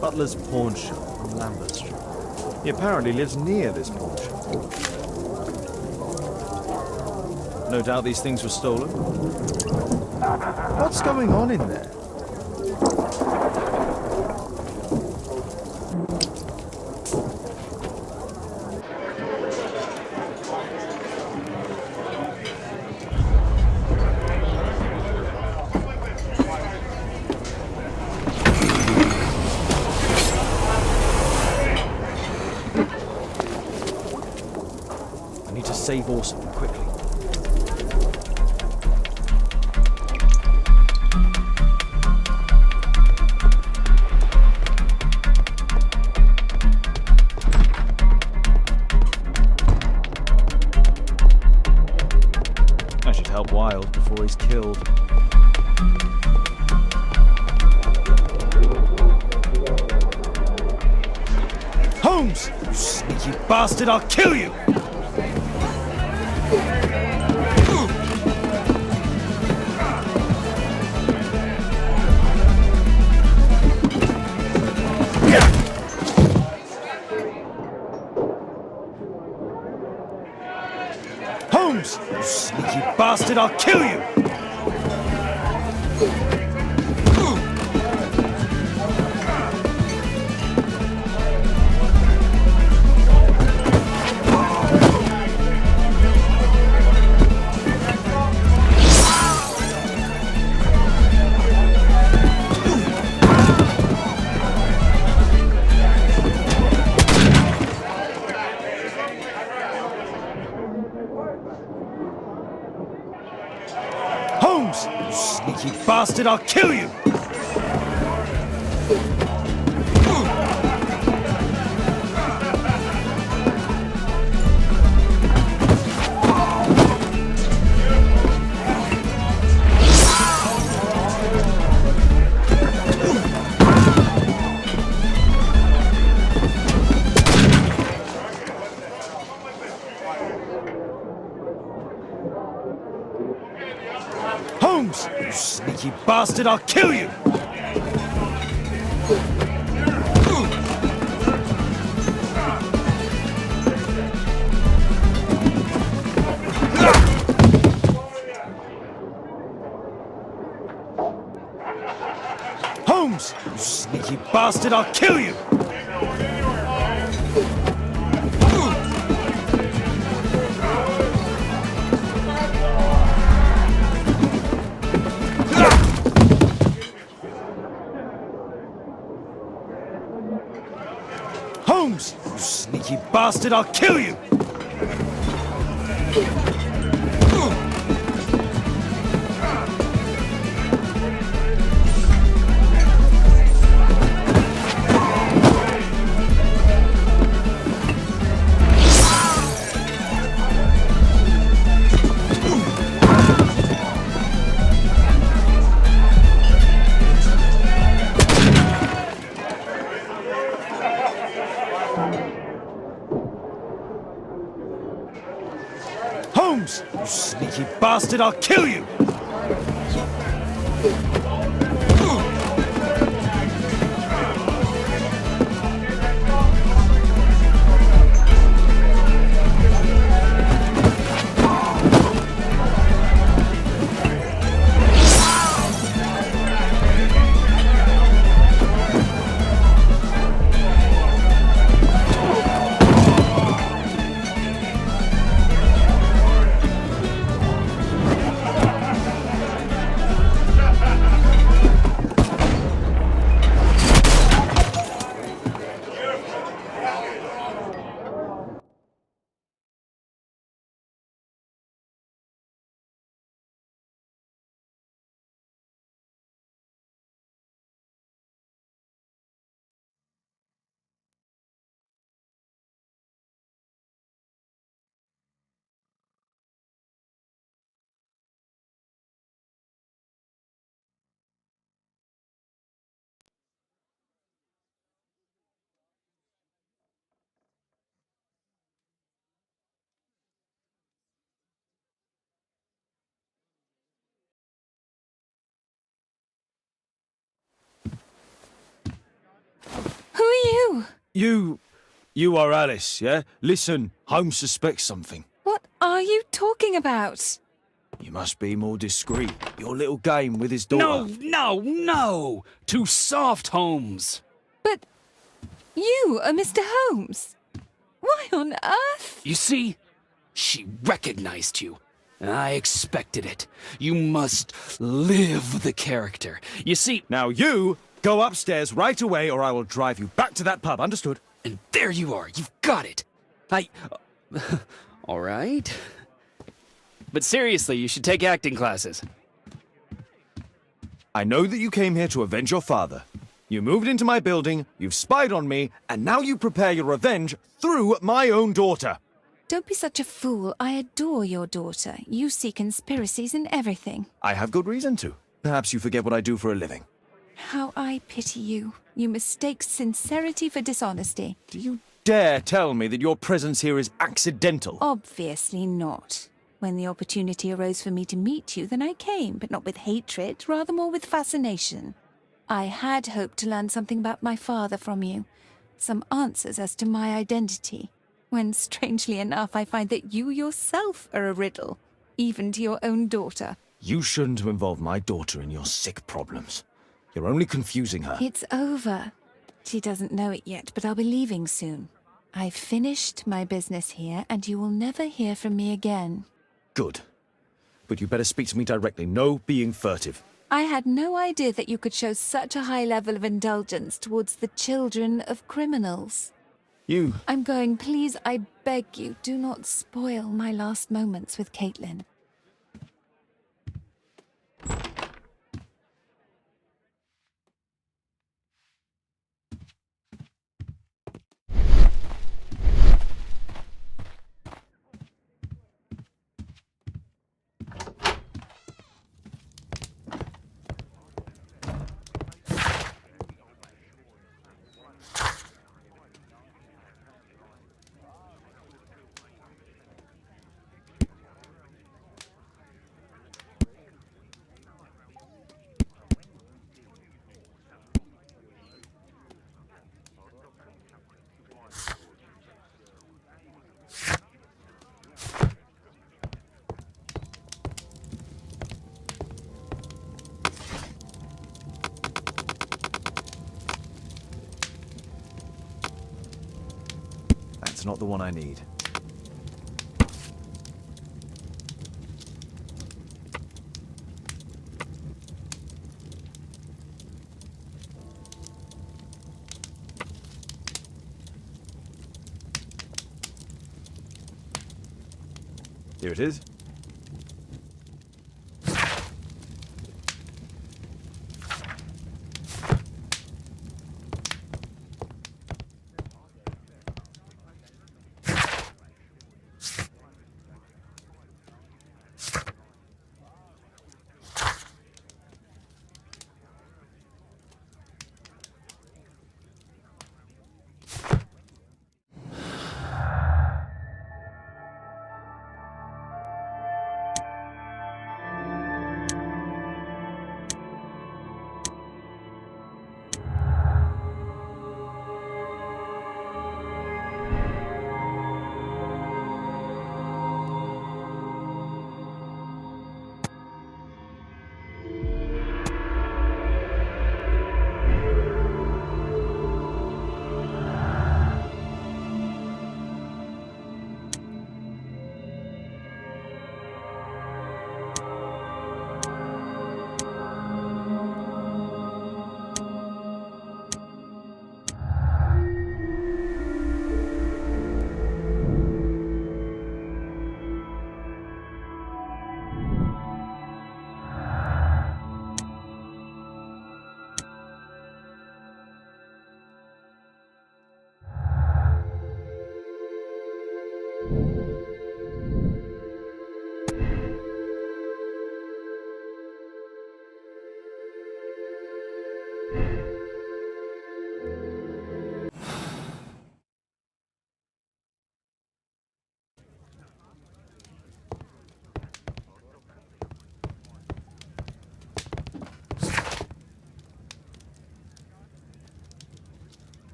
Butler's pawn shop on Lambert Street. He apparently lives near this pawn shop. No doubt these things were stolen. What's going on in there? I need to save Orson quickly. Help Wild before he's killed. Holmes! You sneaky bastard, I'll kill you! Holmes! You sneaky bastard, I'll kill you! bastard, I'll kill you! Holmes! You sneaky bastard, I'll kill you! Holmes! You sneaky bastard, I'll kill you! Holmes! You sneaky bastard, I'll kill you! Holmes! You sneaky bastard, I'll kill you! Who are you? You are Alice, yeah? Listen, Holmes suspects something. What are you talking about? You must be more discreet. Your little game with his daughter. No! Too soft, Holmes. But you are Mr. Holmes. Why on earth? You see, she recognized you. I expected it. You must live the character. You see... Now you go upstairs right away or I will drive you back to that pub, understood? And there you are. You've got it. All right. But seriously, you should take acting classes. I know that you came here to avenge your father. You moved into my building, you've spied on me, and now you prepare your revenge through my own daughter. Don't be such a fool. I adore your daughter. You see conspiracies in everything. I have good reason to. Perhaps you forget what I do for a living. How I pity you. You mistake sincerity for dishonesty. Do you dare tell me that your presence here is accidental? Obviously not. When the opportunity arose for me to meet you, then I came, but not with hatred, rather more with fascination. I had hoped to learn something about my father from you. Some answers as to my identity. When, strangely enough, I find that you yourself are a riddle, even to your own daughter. You shouldn't have involved my daughter in your sick problems. You're only confusing her. It's over. She doesn't know it yet, but I'll be leaving soon. I've finished my business here, and you will never hear from me again. Good. But you better speak to me directly. No being furtive. I had no idea that you could show such a high level of indulgence towards the children of criminals. You... I'm going. Please, I beg you, do not spoil my last moments with Caitlin. That's not the one I need. Here it is.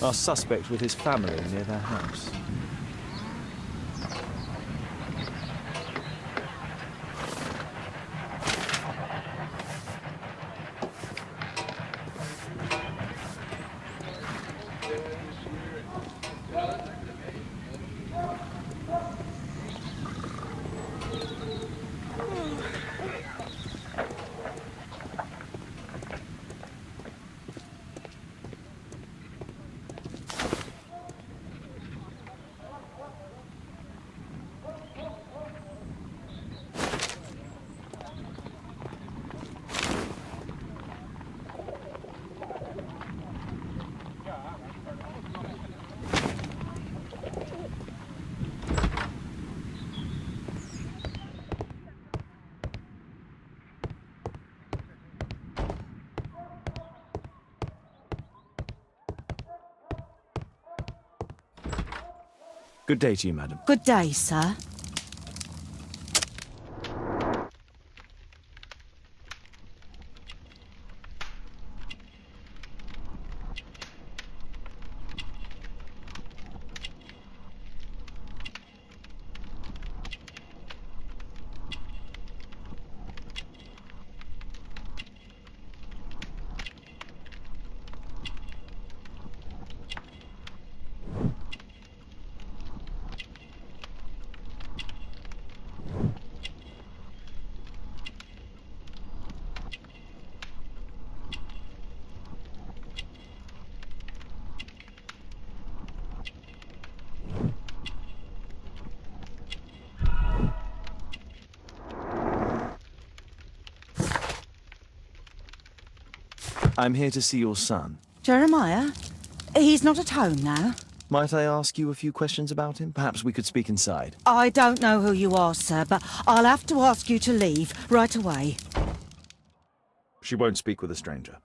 Our suspect with his family near their house. Good day to you, madam. Good day, sir. I'm here to see your son. Jeremiah? He's not at home now. Might I ask you a few questions about him? Perhaps we could speak inside. I don't know who you are, sir, but I'll have to ask you to leave right away. She won't speak with a stranger.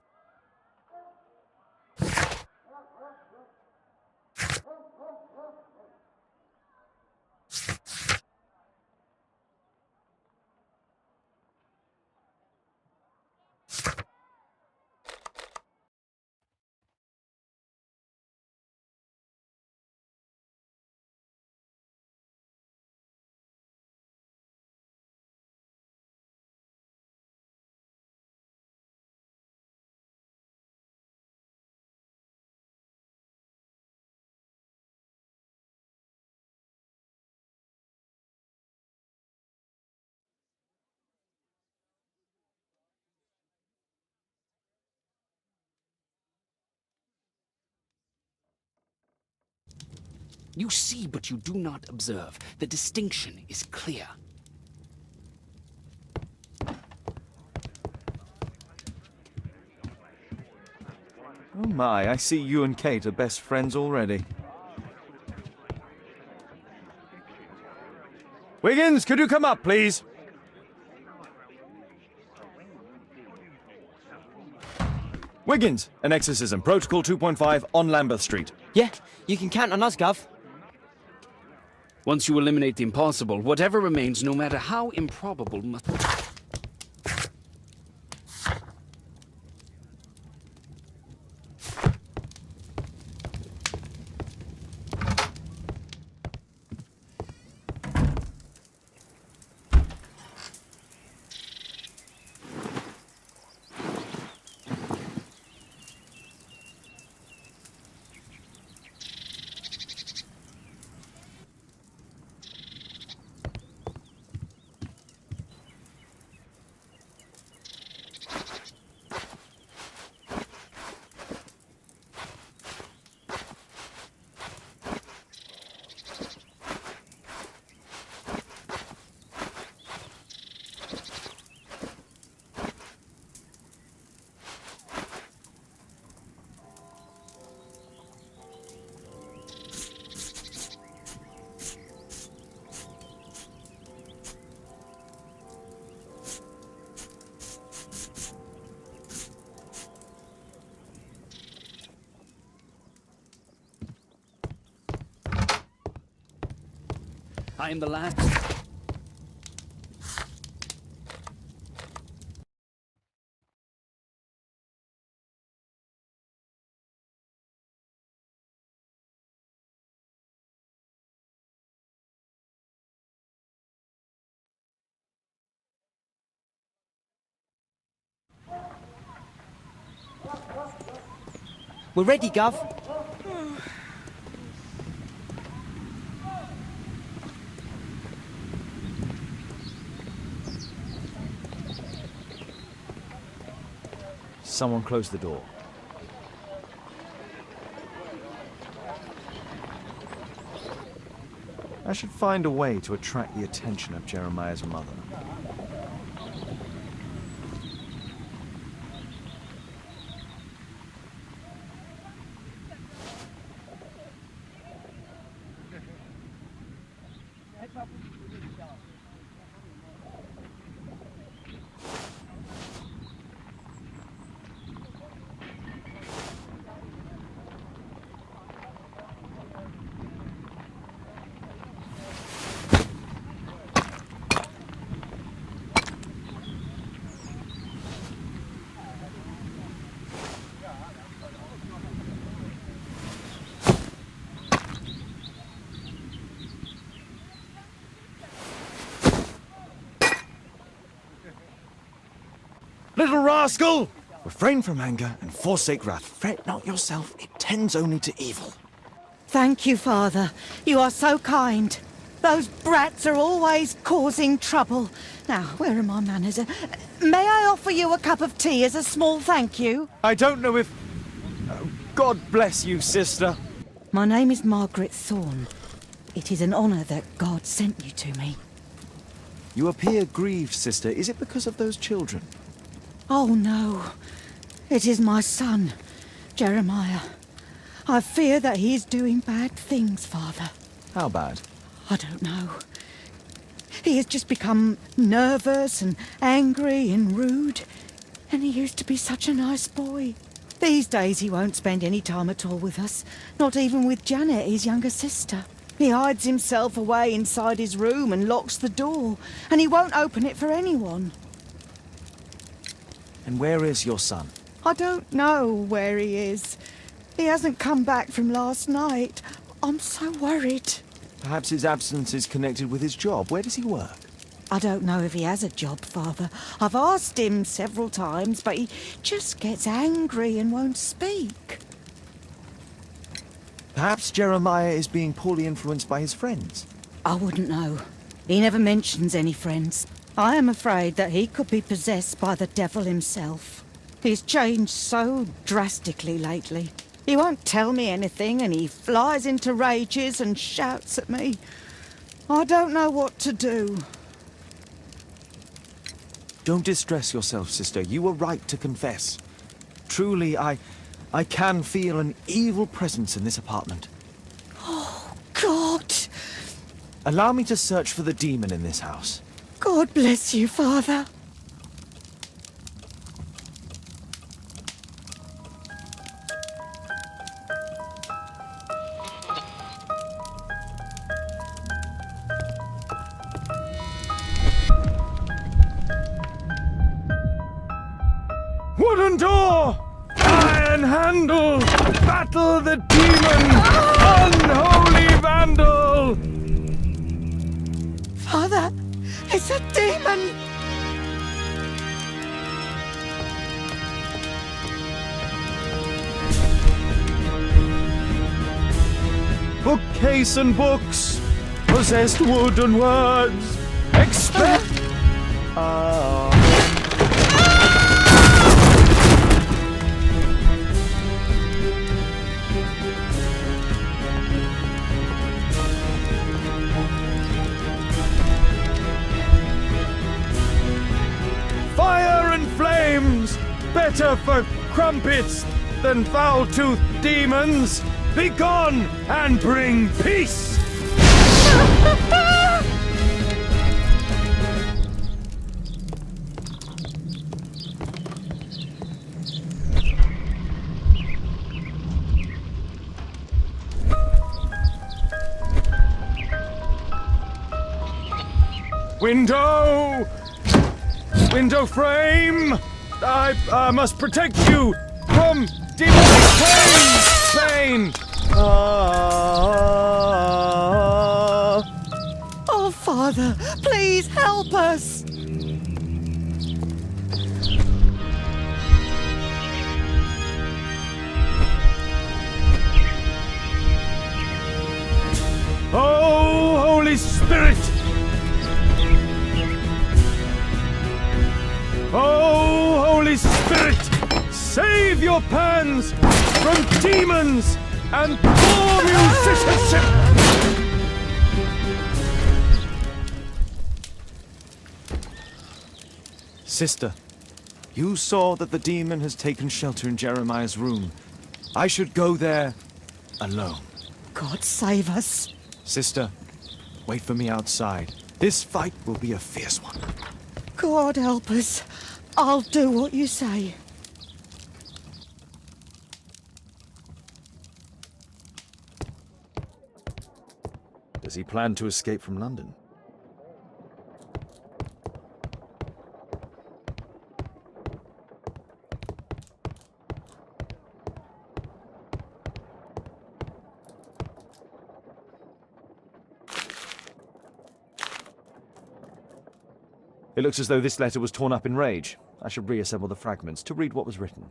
You see, but you do not observe. The distinction is clear. Oh my, I see you and Kate are best friends already. Wiggins, could you come up, please? Wiggins, an exorcism. Protocol 2.5 on Lambeth Street. Yeah, you can count on us, Gov. Once you eliminate the impossible, whatever remains, no matter how improbable, must... I am the last... We're ready, Gov. Someone close the door. I should find a way to attract the attention of Jeremiah's mother. Little rascal! Refrain from anger and forsake wrath. Fret not yourself, it tends only to evil. Thank you, Father. You are so kind. Those brats are always causing trouble. Now, where are my manners? May I offer you a cup of tea as a small thank you? I don't know if... God bless you, sister. My name is Margaret Thorne. It is an honour that God sent you to me. You appear grieved, sister. Is it because of those children? Oh, no. It is my son, Jeremiah. I fear that he is doing bad things, Father. How bad? I don't know. He has just become nervous and angry and rude. And he used to be such a nice boy. These days he won't spend any time at all with us, not even with Janet, his younger sister. He hides himself away inside his room and locks the door, and he won't open it for anyone. And where is your son? I don't know where he is. He hasn't come back from last night. I'm so worried. Perhaps his absence is connected with his job. Where does he work? I don't know if he has a job, Father. I've asked him several times, but he just gets angry and won't speak. Perhaps Jeremiah is being poorly influenced by his friends. I wouldn't know. He never mentions any friends. I am afraid that he could be possessed by the devil himself. He's changed so drastically lately. He won't tell me anything, and he flies into rages and shouts at me. I don't know what to do. Don't distress yourself, sister. You were right to confess. Truly, I can feel an evil presence in this apartment. Oh, God! Allow me to search for the demon in this house. God bless you, Father. Wooden door! Iron handle! Battle the demon! Unholy vandal! Father, it's a demon! Bookcase and books! Possessed wood and words! Expect... Fire and flames! Better for crumpets than foul-toothed demons! Begone and bring peace! Window! Window frame! I must protect you from demonic pain! Oh, Father, please help us! Oh, Holy Spirit! Oh, Holy Spirit! Save your pans from demons and poor musicianship! Sister, you saw that the demon has taken shelter in Jeremiah's room. I should go there alone. God save us. Sister, wait for me outside. This fight will be a fierce one. God help us. I'll do what you say. Does he plan to escape from London? It looks as though this letter was torn up in rage. I should reassemble the fragments to read what was written.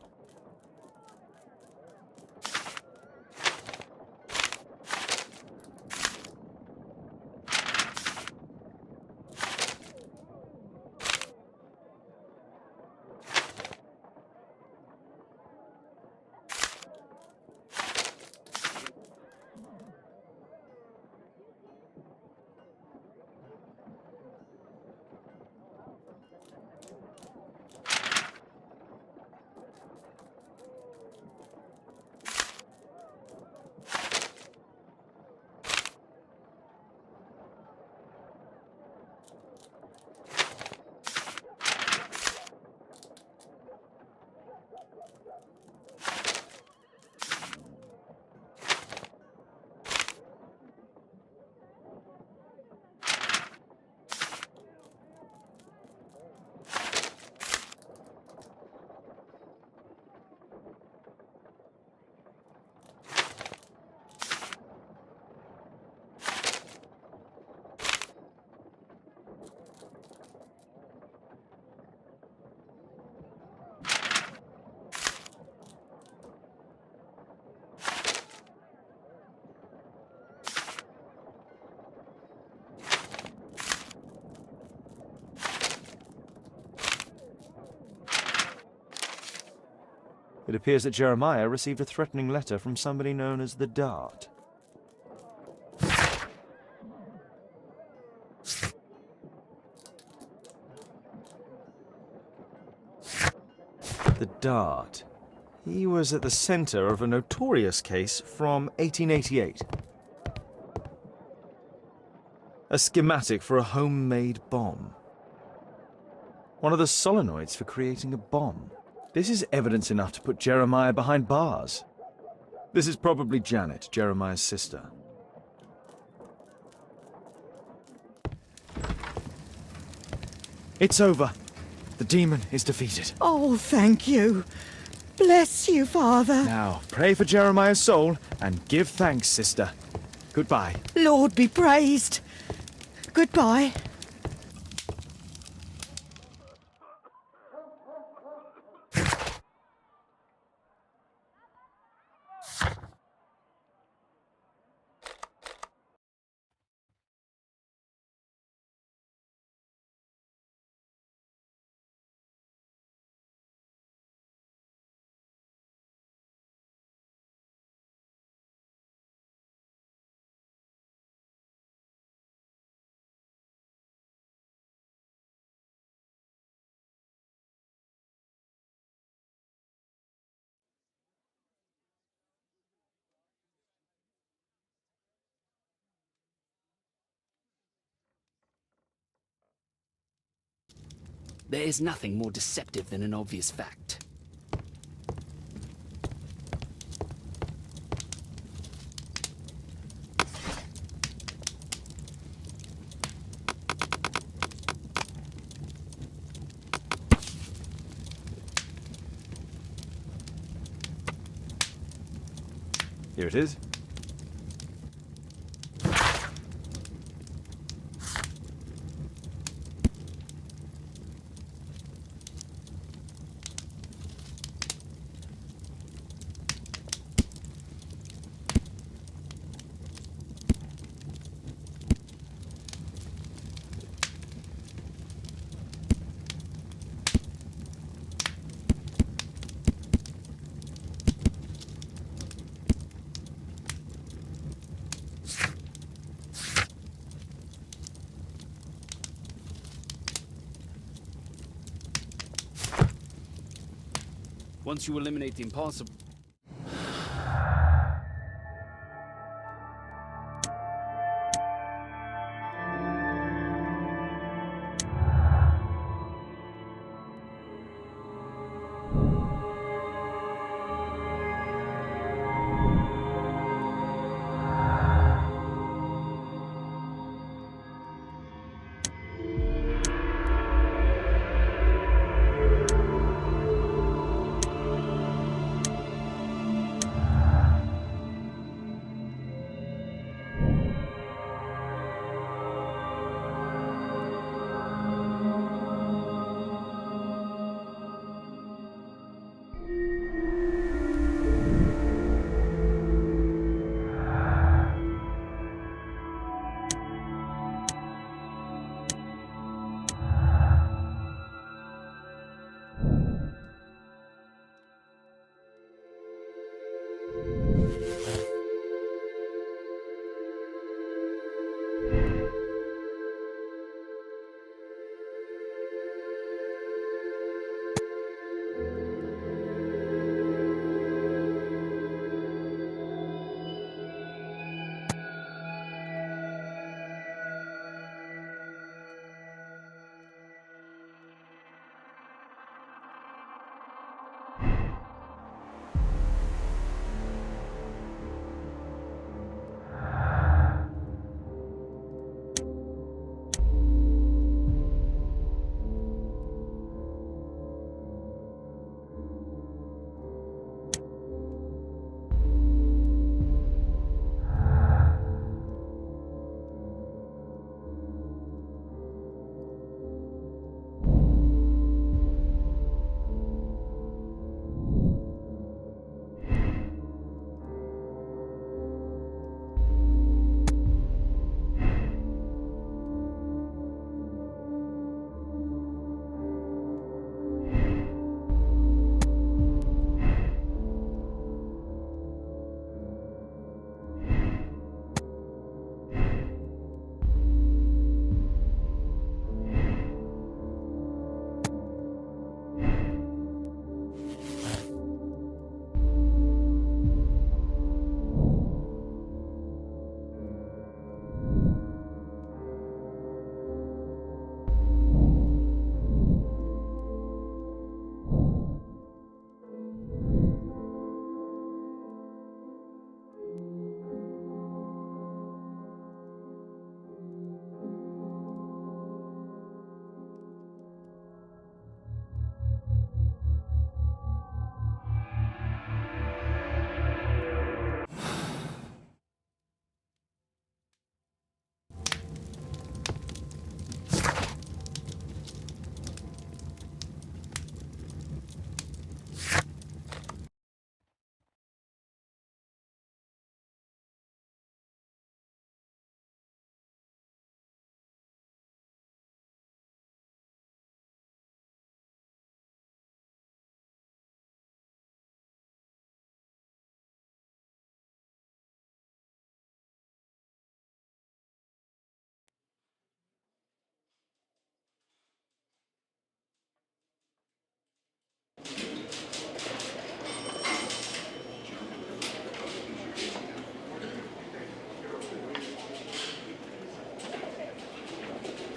It appears that Jeremiah received a threatening letter from somebody known as the Dart. The Dart. He was at the center of a notorious case from 1888. A schematic for a homemade bomb. One of the solenoids for creating a bomb. This is evidence enough to put Jeremiah behind bars. This is probably Janet, Jeremiah's sister. It's over. The demon is defeated. Oh, thank you. Bless you, Father. Now, pray for Jeremiah's soul and give thanks, sister. Goodbye. Lord be praised. Goodbye. There is nothing more deceptive than an obvious fact. Here it is. Once you eliminate the impossible...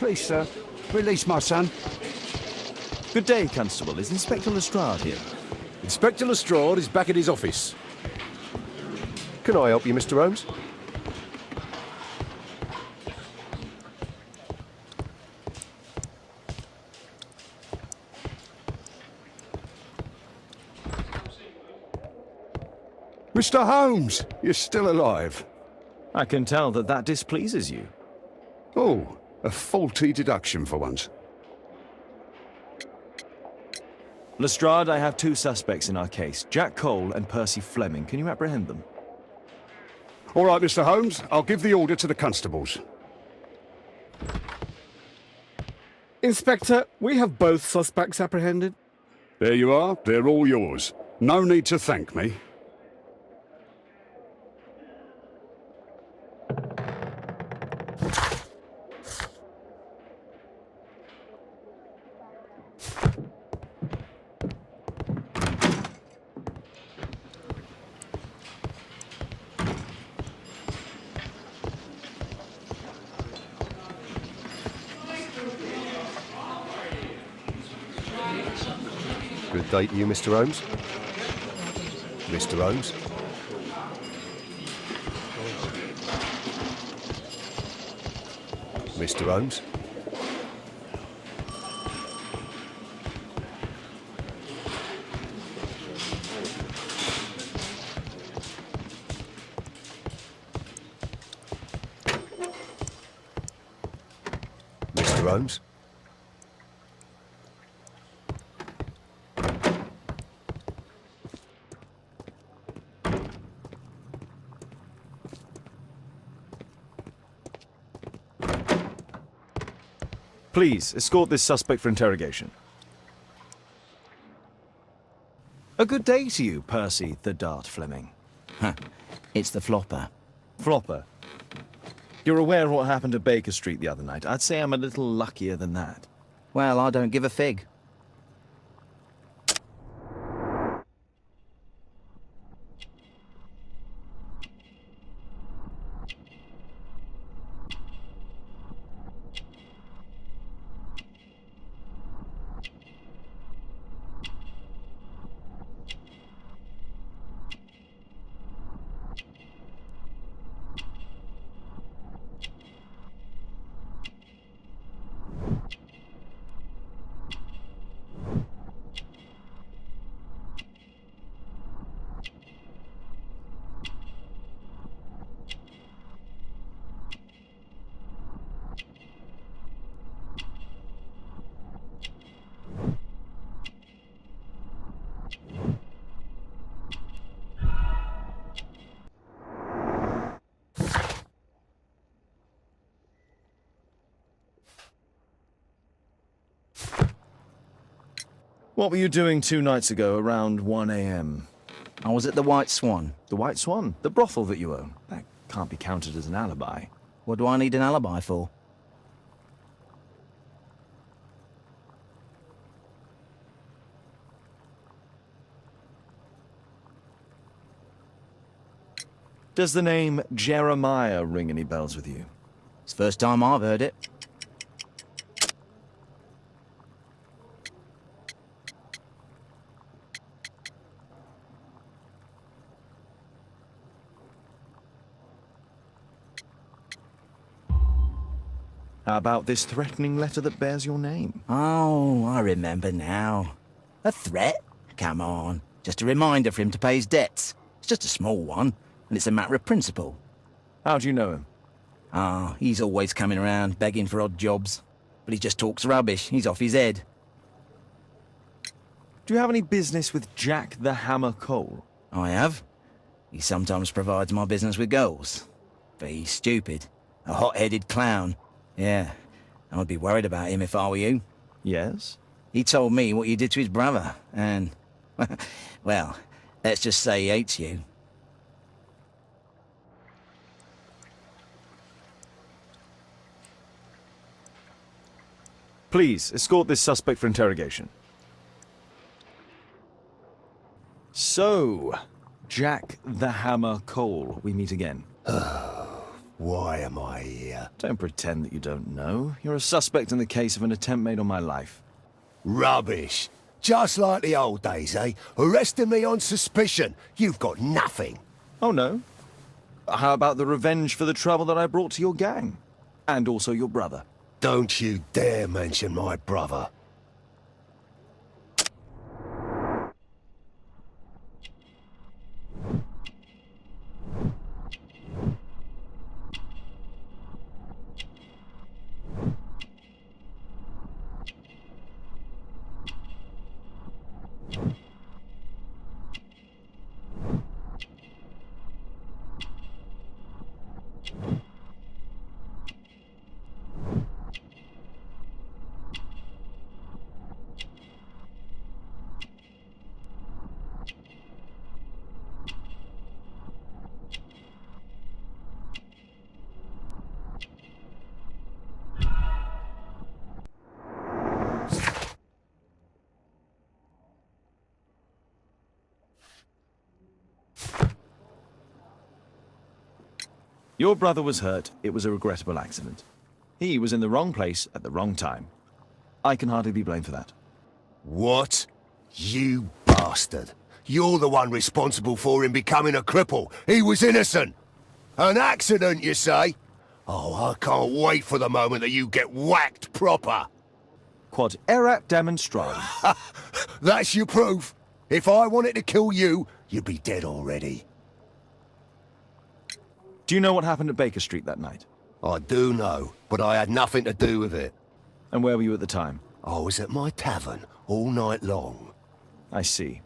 Please, sir, release my son. Good day, Constable. Is Inspector Lestrade here? Inspector Lestrade is back at his office. Can I help you, Mr. Holmes? Mr. Holmes, you're still alive. I can tell that that displeases you. Oh, a faulty deduction for once. Lestrade, I have two suspects in our case, Jack Cole and Percy Fleming. Can you apprehend them? All right, Mr. Holmes, I'll give the order to the constables. Inspector, we have both suspects apprehended. There you are, they're all yours. No need to thank me. Good day to you, Mr. Holmes. Mr. Holmes. Mr. Holmes. Mr. Holmes. Please, escort this suspect for interrogation. A good day to you, Percy the Dart Fleming. Huh. It's the flopper. Flopper. You're aware of what happened at Baker Street the other night. I'd say I'm a little luckier than that. Well, I don't give a fig. What were you doing 2 nights ago around 1 a.m.? I was at the White Swan. The White Swan? The brothel that you own? That can't be counted as an alibi. What do I need an alibi for? Does the name Jeremiah ring any bells with you? It's the first time I've heard it. How about this threatening letter that bears your name? Oh, I remember now. A threat? Come on. Just a reminder for him to pay his debts. It's just a small one, and it's a matter of principle. How do you know him? Ah, he's always coming around, begging for odd jobs. But he just talks rubbish. He's off his head. Do you have any business with Jack the Hammer Cole? I have. He sometimes provides my business with girls. But he's stupid. A hot-headed clown. Yeah, I'd be worried about him if I were you. Yes? He told me what you did to his brother, and... well, let's just say he hates you. Please, escort this suspect for interrogation. So, Jack the Hammer Cole, we meet again. Why am I here? Don't pretend that you don't know. You're a suspect in the case of an attempt made on my life. Rubbish. Just like the old days, eh? Arresting me on suspicion. You've got nothing. Oh, no? How about the revenge for the trouble that I brought to your gang? And also your brother. Don't you dare mention my brother. Your brother was hurt. It was a regrettable accident. He was in the wrong place at the wrong time. I can hardly be blamed for that. What? You bastard. You're the one responsible for him becoming a cripple. He was innocent. An accident, you say? Oh, I can't wait for the moment that you get whacked proper. Quod erat demonstrandum. That's your proof. If I wanted to kill you, you'd be dead already. Do you know what happened at Baker Street that night? I do know, but I had nothing to do with it. And where were you at the time? I was at my tavern all night long. I see.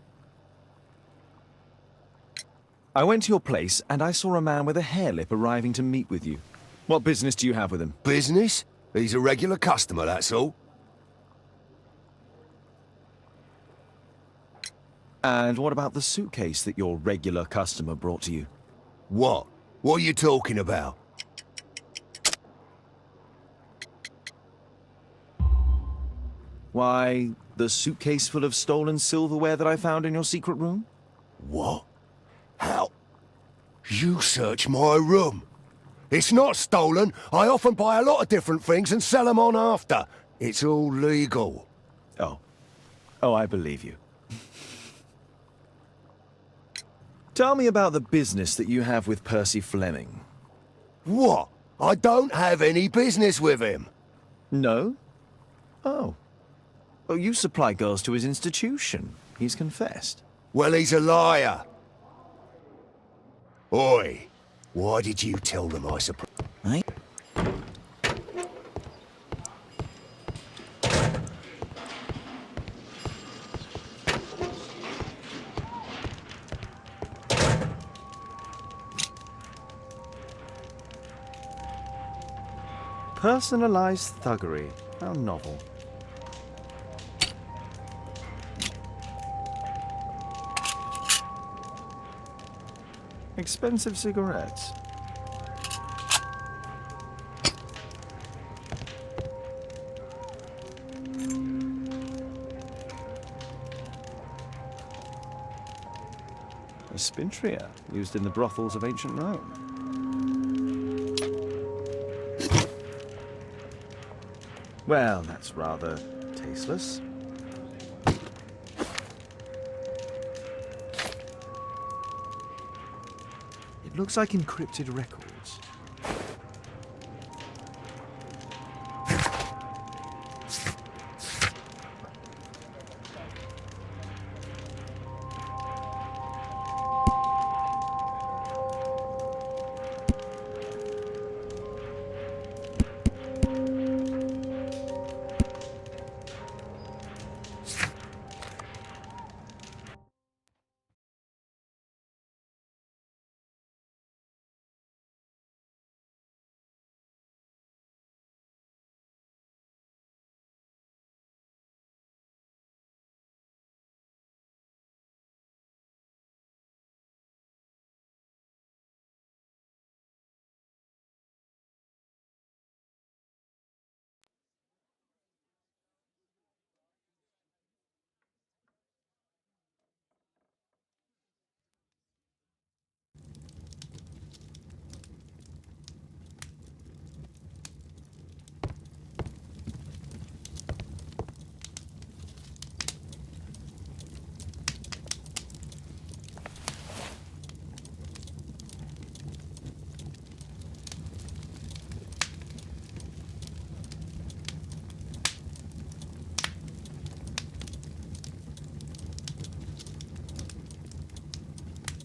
I went to your place and I saw a man with a hair lip arriving to meet with you. What business do you have with him? Business? He's a regular customer, that's all. And what about the suitcase that your regular customer brought to you? What? What are you talking about? Why, the suitcase full of stolen silverware that I found in your secret room? What? How? You searched my room. It's not stolen. I often buy a lot of different things and sell them on after. It's all legal. Oh. Oh, I believe you. Tell me about the business that you have with Percy Fleming. What? I don't have any business with him. No? Oh. Oh, you supply girls to his institution. He's confessed. Well, he's a liar. Oi, why did you tell them I supply? Hey? Personalized thuggery. How novel. Expensive cigarettes. A spintria, used in the brothels of ancient Rome. Well, that's rather tasteless. It looks like encrypted records.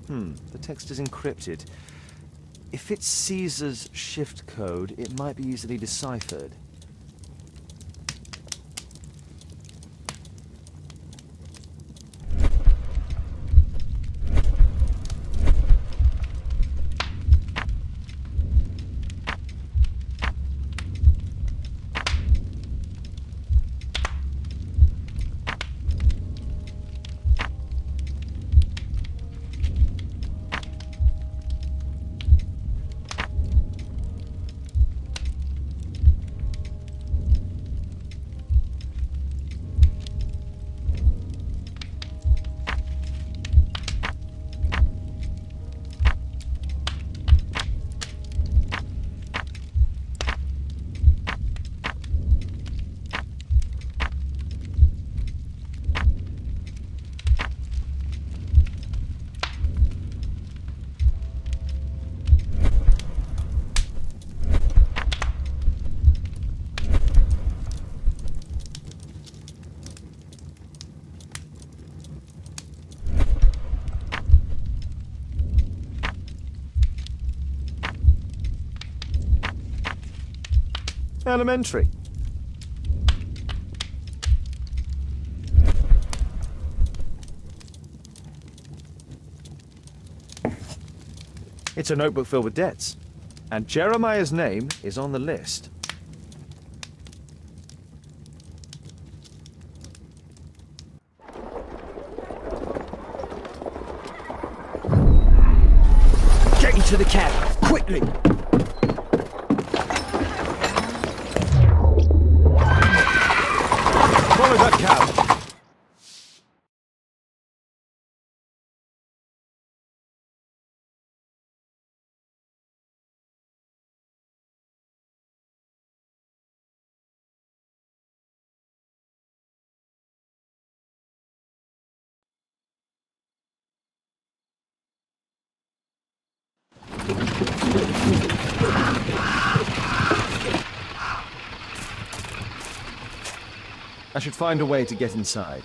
The text is encrypted. If it's Caesar's shift code, it might be easily deciphered. Elementary. It's a notebook filled with debts, and Jeremiah's name is on the list. Get into the cab, quickly! Follow that cab! I should find a way to get inside.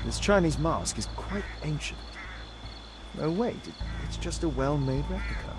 This Chinese mask is quite ancient. No, wait, it's just a well-made replica.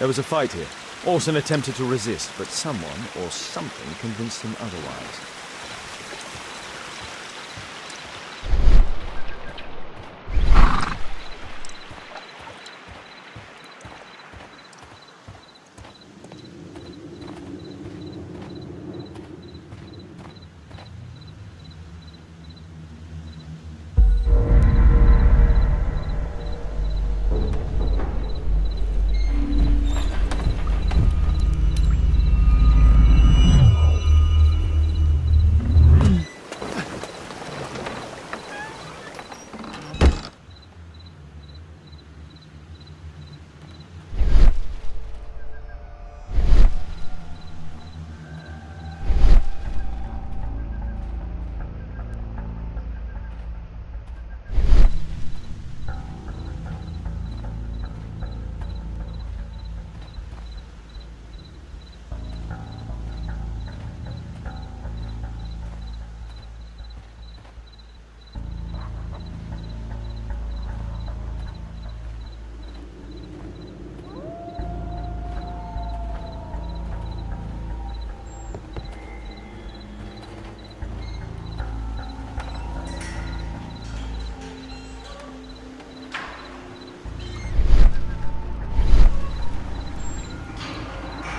There was a fight here. Orson attempted to resist, but someone or something convinced him otherwise.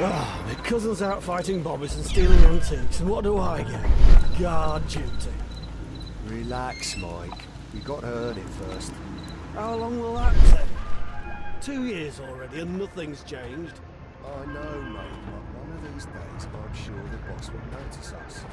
Ah, my cousin's out fighting bobbies and stealing antiques, and what do I get? Guard duty. Relax, Mike. We got to earn it first. How long will that take? 2 years already and nothing's changed. I know, mate, but one of these days I'm sure the boss will notice us.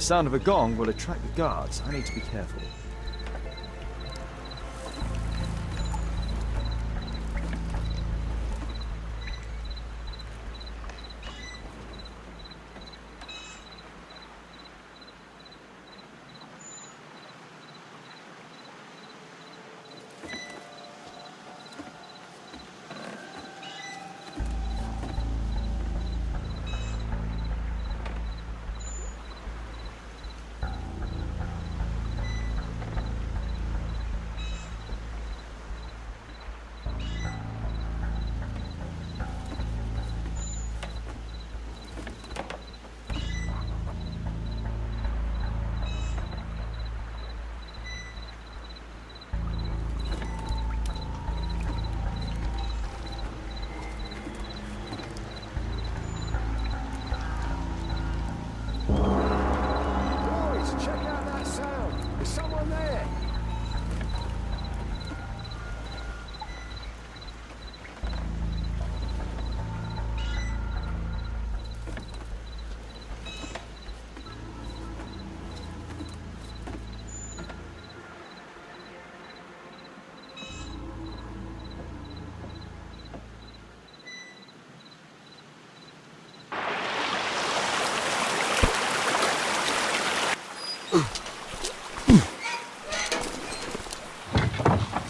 The sound of a gong will attract the guards. I need to be careful. Boys, check out that sound. There's someone there.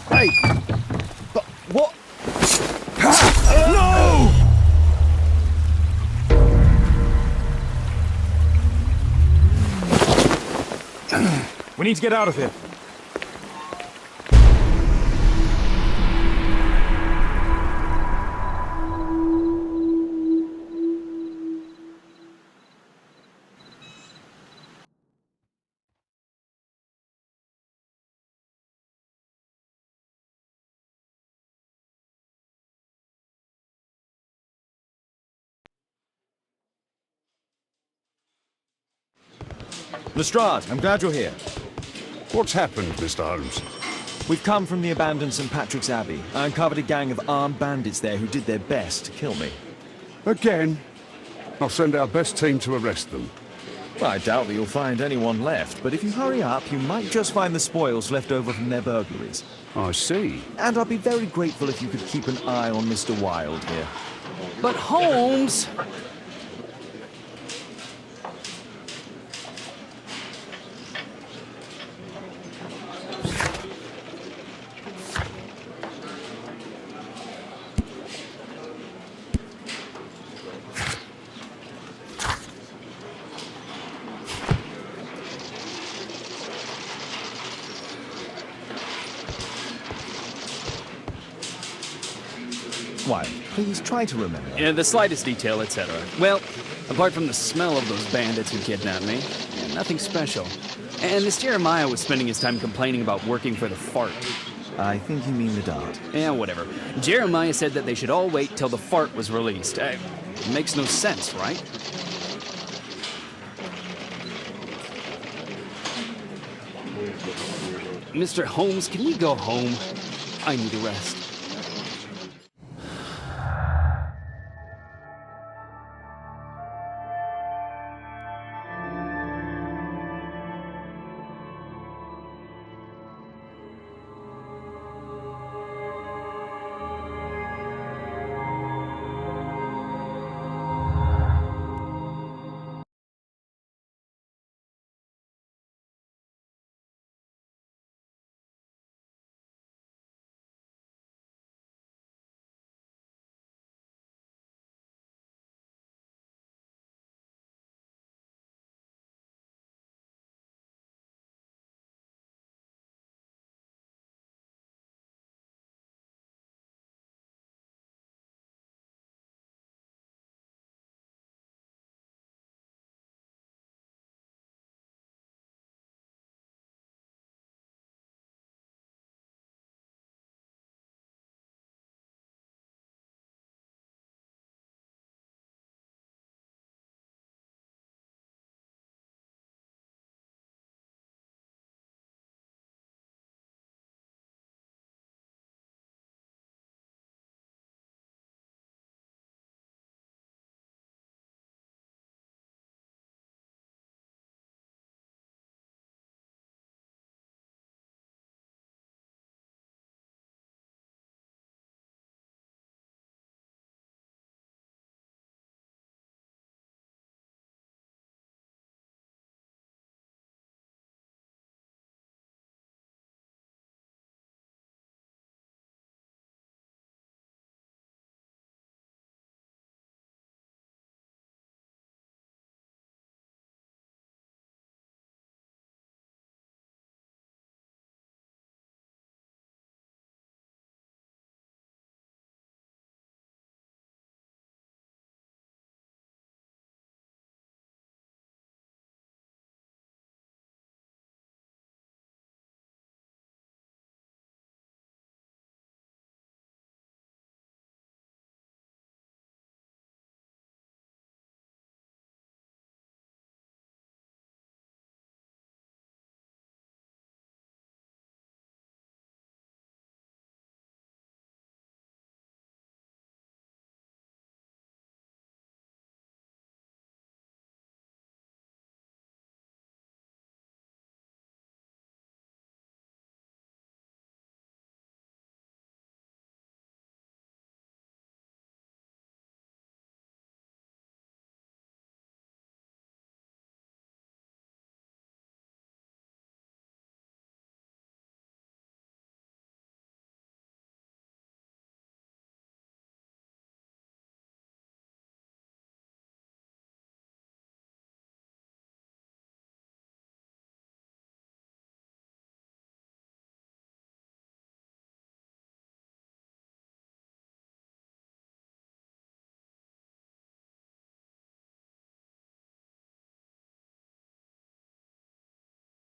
Hey! But what? No! We need to get out of here. Lestrade, I'm glad you're here. What's happened, Mr. Holmes? We've come from the abandoned St. Patrick's Abbey. I uncovered a gang of armed bandits there who did their best to kill me. Again? I'll send our best team to arrest them. Well, I doubt that you'll find anyone left, but if you hurry up, you might just find the spoils left over from their burglaries. I see. And I'd be very grateful if you could keep an eye on Mr. Wilde here. But Holmes! Wilde, please try to remember. Yeah, the slightest detail, etc. Well, apart from the smell of those bandits who kidnapped me, yeah, nothing special. And this Jeremiah was spending his time complaining about working for the fart. I think you mean the dart. Yeah, whatever. Jeremiah said that they should all wait till the fart was released. It makes no sense, right? Mr. Holmes, can we go home? I need a rest.